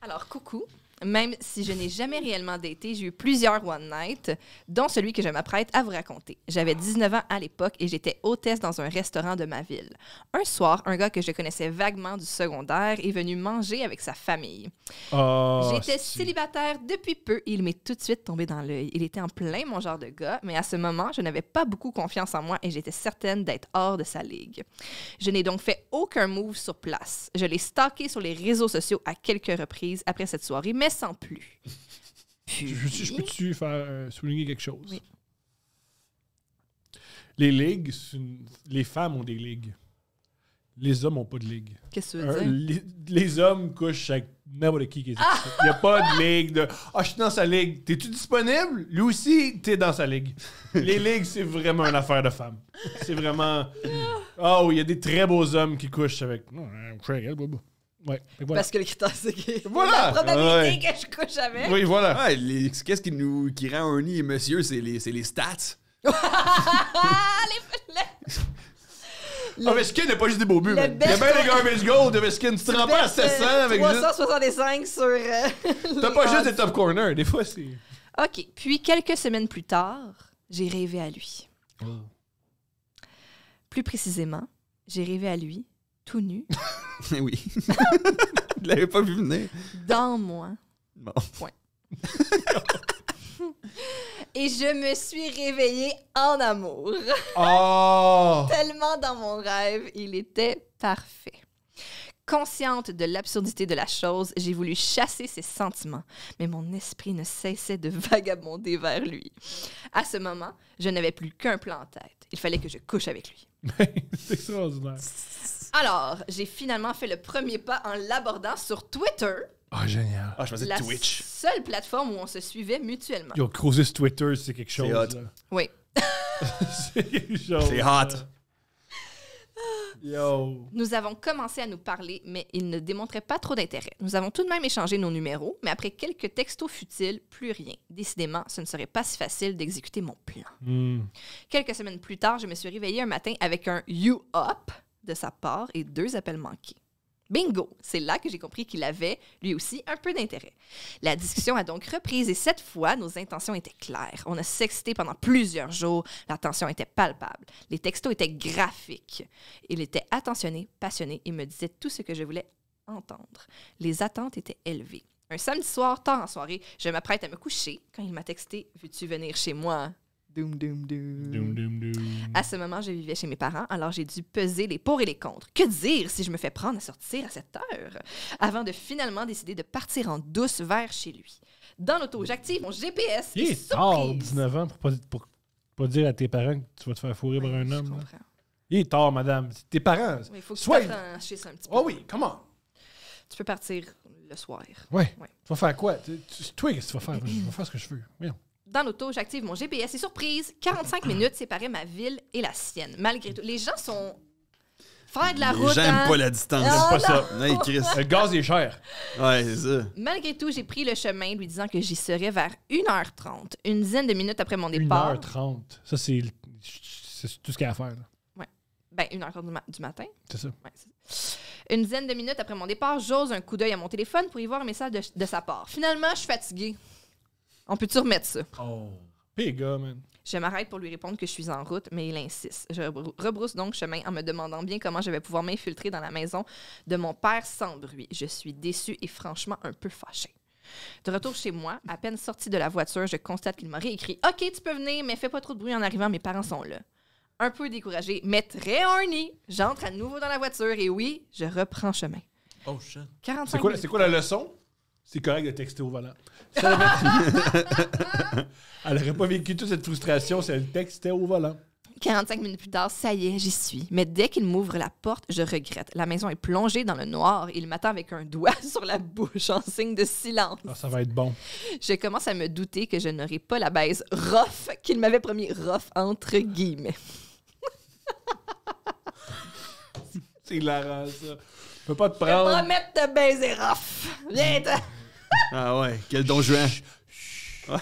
Alors, coucou. Même si je n'ai jamais réellement daté, j'ai eu plusieurs one night, dont celui que je m'apprête à vous raconter. J'avais 19 ans à l'époque et j'étais hôtesse dans un restaurant de ma ville. Un soir, un gars que je connaissais vaguement du secondaire est venu manger avec sa famille. Oh, J'étais c'est- célibataire depuis peu et il m'est tout de suite tombé dans l'œil. Il était en plein mon genre de gars, mais à ce moment, je n'avais pas beaucoup confiance en moi et j'étais certaine d'être hors de sa ligue. Je n'ai donc fait aucun move sur place. Je l'ai stalké sur les réseaux sociaux à quelques reprises après cette soirée, mais sans plus. Puis... Je peux-tu faire souligner quelque chose? Oui. Les ligues, les femmes ont des ligues. Les hommes n'ont pas de ligue. Qu'est-ce que tu veux dire? Les hommes couchent avec n'importe qui est ici. Il n'y a pas de ligue de « Ah, je suis dans sa ligue. T'es-tu disponible? » Lui aussi, t'es dans sa ligue. Les ligues, c'est vraiment une affaire de femmes. C'est vraiment... Oh, il y a des très beaux hommes qui couchent avec... Ouais, fait que voilà. Parce que le critère, c'est que Voilà! la probabilité que je couche avec. Oui, voilà. Ah, qu'est-ce qui rend un nid et monsieur, c'est les stats. Ah, mais Skin n'a pas juste des beaux buts, Le man. Il y a best- bien les garbage gold de Skin. Tu te rends pas à 700 avec juste... 365 sur... T'as pas juste des top corners. Des fois, c'est... OK. Puis, quelques semaines plus tard, j'ai rêvé à lui. Plus précisément, j'ai rêvé à lui, tout nu, Oui. Je l'avais pas vu venir. dans moi. Bon. Point. Et je me suis réveillée en amour. Oh! Tellement dans mon rêve, il était parfait. Consciente de l'absurdité de la chose, j'ai voulu chasser ses sentiments, mais mon esprit ne cessait de vagabonder vers lui. À ce moment, je n'avais plus qu'un plan en tête. Il fallait que je couche avec lui. C'est extraordinaire. Alors, j'ai finalement fait le premier pas en l'abordant sur Twitter, Ah, génial. Ah, je faisais la Twitch. seule plateforme où on se suivait mutuellement. Yo, creuser sur Twitter, c'est quelque chose. C'est hot. Là. Oui. C'est quelque chose. C'est hot. Yo. Nous avons commencé à nous parler, mais il ne démontrait pas trop d'intérêt. Nous avons tout de même échangé nos numéros, mais après quelques textos futiles, plus rien. Décidément, ce ne serait pas si facile d'exécuter mon plan. Hmm. Quelques semaines plus tard, je me suis réveillée un matin avec un « You up » de sa part et 2 appels manqués. Bingo! C'est là que j'ai compris qu'il avait, lui aussi, un peu d'intérêt. La discussion a donc repris et cette fois, nos intentions étaient claires. On a sexté pendant plusieurs jours, la tension était palpable. Les textos étaient graphiques. Il était attentionné, passionné et me disait tout ce que je voulais entendre. Les attentes étaient élevées. Un samedi soir, tard en soirée, je m'apprête à me coucher quand il m'a texté « Veux-tu venir chez moi? » Doum, doum, doum. Doum, doum, doum. À ce moment, je vivais chez mes parents, alors j'ai dû peser les pour et les contre. Que dire si je me fais prendre à sortir à cette heure? Avant de finalement décider de partir en douce vers chez lui. Dans l'auto, j'active mon GPS Il et est tard, surprise. 19 ans, pour pas dire à tes parents que tu vas te faire fourrer par un Je homme. là. comprends. Il est tard, madame. C'est tes parents. Oui, il faut que Soit- tu t'affranchisses un petit peu. Oh oui, comment? Tu peux partir le soir. Ouais. Ouais. Tu vas faire quoi? Toi, qu'est-ce que tu vas faire? Je vais faire ce que je veux. Voyons. Dans l'auto, j'active mon GPS et surprise, 45 minutes séparaient ma ville et la sienne. Malgré tout, les gens sont... Faire de la route, J'aime hein? pas la distance. Ah, Pas ça. Ouais, Chris. Le gaz est cher. Ouais, c'est ça. Malgré tout, j'ai pris le chemin lui disant que j'y serais vers 1h30, une dizaine de minutes après mon départ. 1h30. Ça, c'est tout ce qu'il y a à faire. Là. Ben, 1h30 du matin. C'est ça. Ouais, c'est ça. Une dizaine de minutes après mon départ, j'ose un coup d'œil à mon téléphone pour y voir un message de sa part. Finalement, je suis fatiguée. On peut-tu remettre ça? Oh. Hey, gars, man. Je m'arrête pour lui répondre que je suis en route, mais il insiste. Je rebrousse donc chemin en me demandant bien comment je vais pouvoir m'infiltrer dans la maison de mon père sans bruit. Je suis déçue et franchement un peu fâchée. De retour chez moi, à peine sortie de la voiture, je constate qu'il m'a réécrit « OK, tu peux venir, mais fais pas trop de bruit en arrivant, mes parents sont là. » Un peu découragée, mais très horny, j'entre à nouveau dans la voiture et oui, je reprends chemin. Oh shit. 45 C'est quoi la leçon? C'est correct de texter au volant. Si elle aurait pas vécu toute cette frustration si elle textait au volant. 45 minutes plus tard, ça y est, j'y suis. Mais dès qu'il m'ouvre la porte, je regrette. La maison est plongée dans le noir et il m'attend avec un doigt sur la bouche en signe de silence. Ah, ça va être bon. Je commence à me douter que je n'aurai pas la baise rough qu'il m'avait promis rough entre guillemets. C'est hilarant, ça. Je peux pas te Je vais prendre. promettre de baiser rough. Viens-t'en. Ah ouais, quel don juan. Ouais.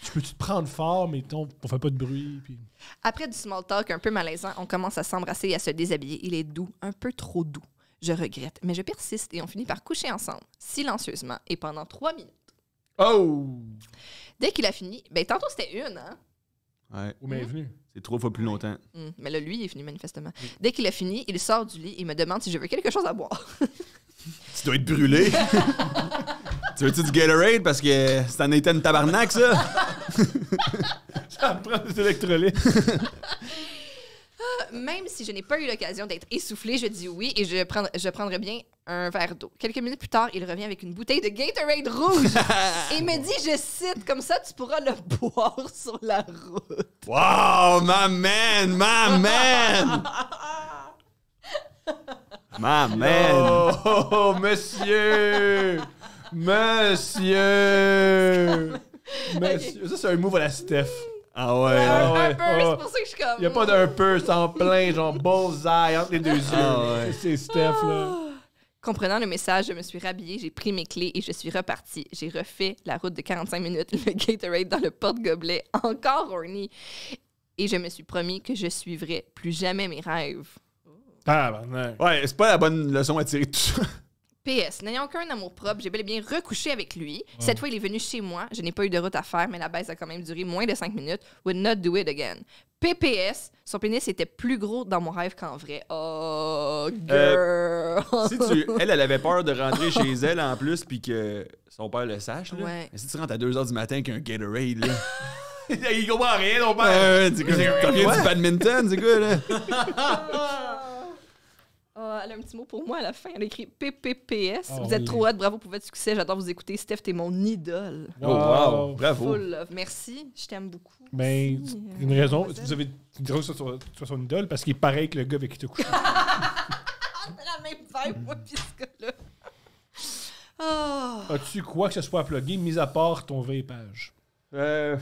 Tu peux-tu te prendre fort, mais on fait pas de bruit. Puis... Après du small talk un peu malaisant, on commence à s'embrasser et à se déshabiller. Il est doux, un peu trop doux. Je regrette, mais je persiste et on finit par coucher ensemble, silencieusement et pendant 3 minutes. Oh! Dès qu'il a fini, ben tantôt c'était une, hein? Ouais, Où m'est venu? c'est 3 fois plus longtemps. Mais là, lui, il est fini manifestement. Dès qu'il a fini, il sort du lit et me demande si je veux quelque chose à boire. Tu dois être brûlé. Tu veux-tu du Gatorade? Parce que c'est en état une tabarnak, ça. Ça me prend des électrolytes. Même si je n'ai pas eu l'occasion d'être essoufflée, je dis oui et je prendrais bien un verre d'eau. Quelques minutes plus tard, il revient avec une bouteille de Gatorade rouge et me dit, je cite, comme ça tu pourras le boire sur la route. Wow, my man, my man. My man. Oh, monsieur! Monsieur! Monsieur! Ça, c'est un move à la Steph. Ah ouais. Ah ouais. Un peu, c'est pour ça que je suis comme... Il n'y a pas d'un peu, c'est en plein, genre bullseye entre les deux yeux. Ah ouais. C'est Steph, là. Comprenant le message, je me suis rhabillée, j'ai pris mes clés et je suis repartie. J'ai refait la route de 45 minutes, le Gatorade dans le porte-gobelet, encore horny. Et je me suis promis que je suivrais plus jamais mes rêves. Ah, Ouais, c'est pas la bonne leçon à tirer de tout ça. PS, n'ayant aucun amour propre, j'ai bel et bien recouché avec lui. Cette fois, il est venu chez moi. Je n'ai pas eu de route à faire, mais la baisse a quand même duré moins de 5 minutes. Would not do it again. PPS, son pénis était plus gros dans mon rêve qu'en vrai. Oh, girl! Si elle avait peur de rentrer chez elle en plus, puis que son père le sache, là. Ouais. Mais si tu rentres à 2h du matin avec un Gatorade, là. Il comprend rien, ton père. C'est quoi? T'as bien du badminton, c'est quoi, là? Elle a un petit mot pour moi à la fin. Elle a écrit PPPS. Oh, vous êtes oui. trop hot, bravo pour votre succès. J'adore vous écouter. Steph, t'es mon idole. Oh, wow. Bravo. Full love. Merci, je t'aime beaucoup. Ben, Merci. une raison. Vous avez tu diras que ce soit son idole parce qu'il est pareil que le gars avec qui t'as couché. On a la même vibe, moi, pis ce gars-là. Oh. As-tu quoi que ce soit à plugger, mis à part ton vapage? Ben,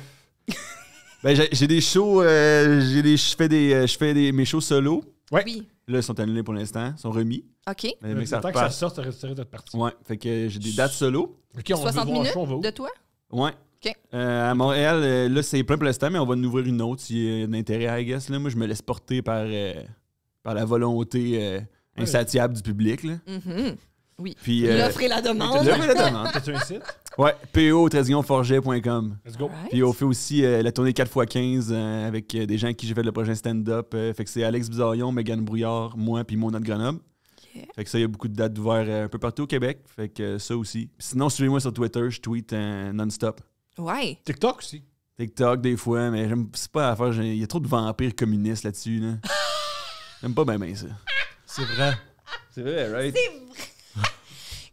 j'ai des shows, je fais mes shows solo. Oui. Là, ils sont annulés pour l'instant, ils sont remis. OK. Mais Le ça temps que ça repart. sorte, ça resterait notre partie. Ouais, fait que j'ai des dates solo. OK, on 60 veut voir un minutes show, on va où? de toi? Ouais. OK. À Montréal, là, c'est plein pour l'instant, mais on va en ouvrir une autre s'il y a un intérêt, I guess. Là. Moi, je me laisse porter par la volonté insatiable du public. Là. Mhm. Puis, L'offre et la demande. l'offre et la demande. T'as-tu un site? Ouais, po-forget.com. Let's go. Puis on fait aussi la tournée 4x15 avec des gens avec qui j'ai fait le projet stand-up. Fait que c'est Alex Bizarion, Mégane Brouillard, moi puis Mona de Grenoble. Yeah. Fait que ça, il y a beaucoup de dates ouvertes un peu partout au Québec. Fait que ça aussi. Sinon, suivez-moi sur Twitter, je tweet non-stop. Ouais. TikTok aussi. TikTok des fois, mais c'est pas à faire. Il y a trop de vampires communistes là-dessus. Là. J'aime pas bien ça. C'est vrai. C'est vrai, right?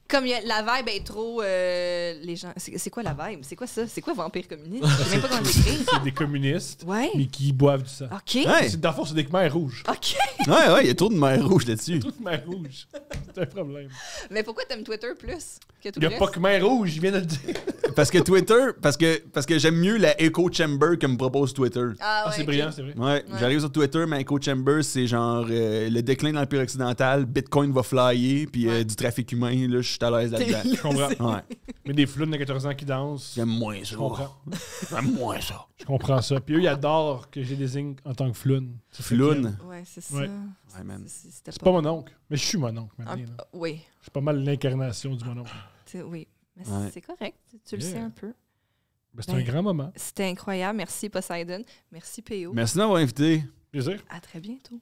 Comme la vibe est trop... les gens... C'est quoi la vibe? C'est quoi ça? C'est quoi vampire communiste? Je sais même pas comment l'écrire. C'est des communistes, Ouais. mais qui boivent du sang. OK. Ouais, Dans le fond, c'est des Khmers rouges. OK. ouais, il y a trop de mer rouge là-dessus. Tout Khmer rouge. C'est un problème. Mais pourquoi t'aimes Twitter plus que tout Il n'y le a pas reste? Khmer rouge, je viens de le dire. Parce que Twitter, parce que j'aime mieux la Echo Chamber que me propose Twitter. Ah, Ah, ouais, c'est ok. brillant, c'est vrai. Ouais, j'arrive sur Twitter, mais Echo Chamber, c'est genre le déclin dans l'Empire occidental, Bitcoin va flyer, puis Ouais. du trafic humain, là, je suis à l'aise là-dedans. Je comprends. Ouais, Mais des flous de 14 ans qui dansent, j'aime moins ça. je comprends. J'aime moins ça. Je comprends ça. Puis eux, ils adorent que je les désigne en tant que floune. C'est ça qu'ils aiment. Floune. Ouais, c'est ça. Ouais. Ouais, man. C'était C'est pas mon oncle. Mais je suis mon oncle maintenant. là. Oui. Je suis pas mal l'incarnation du mon oncle. Oui. Mais Ouais. c'est correct. Tu le Yeah. sais un peu. Ben, c'était un grand moment. C'était incroyable. Merci, Poseidon. Merci, PO. Merci d'avoir invité. Plaisir. À très bientôt.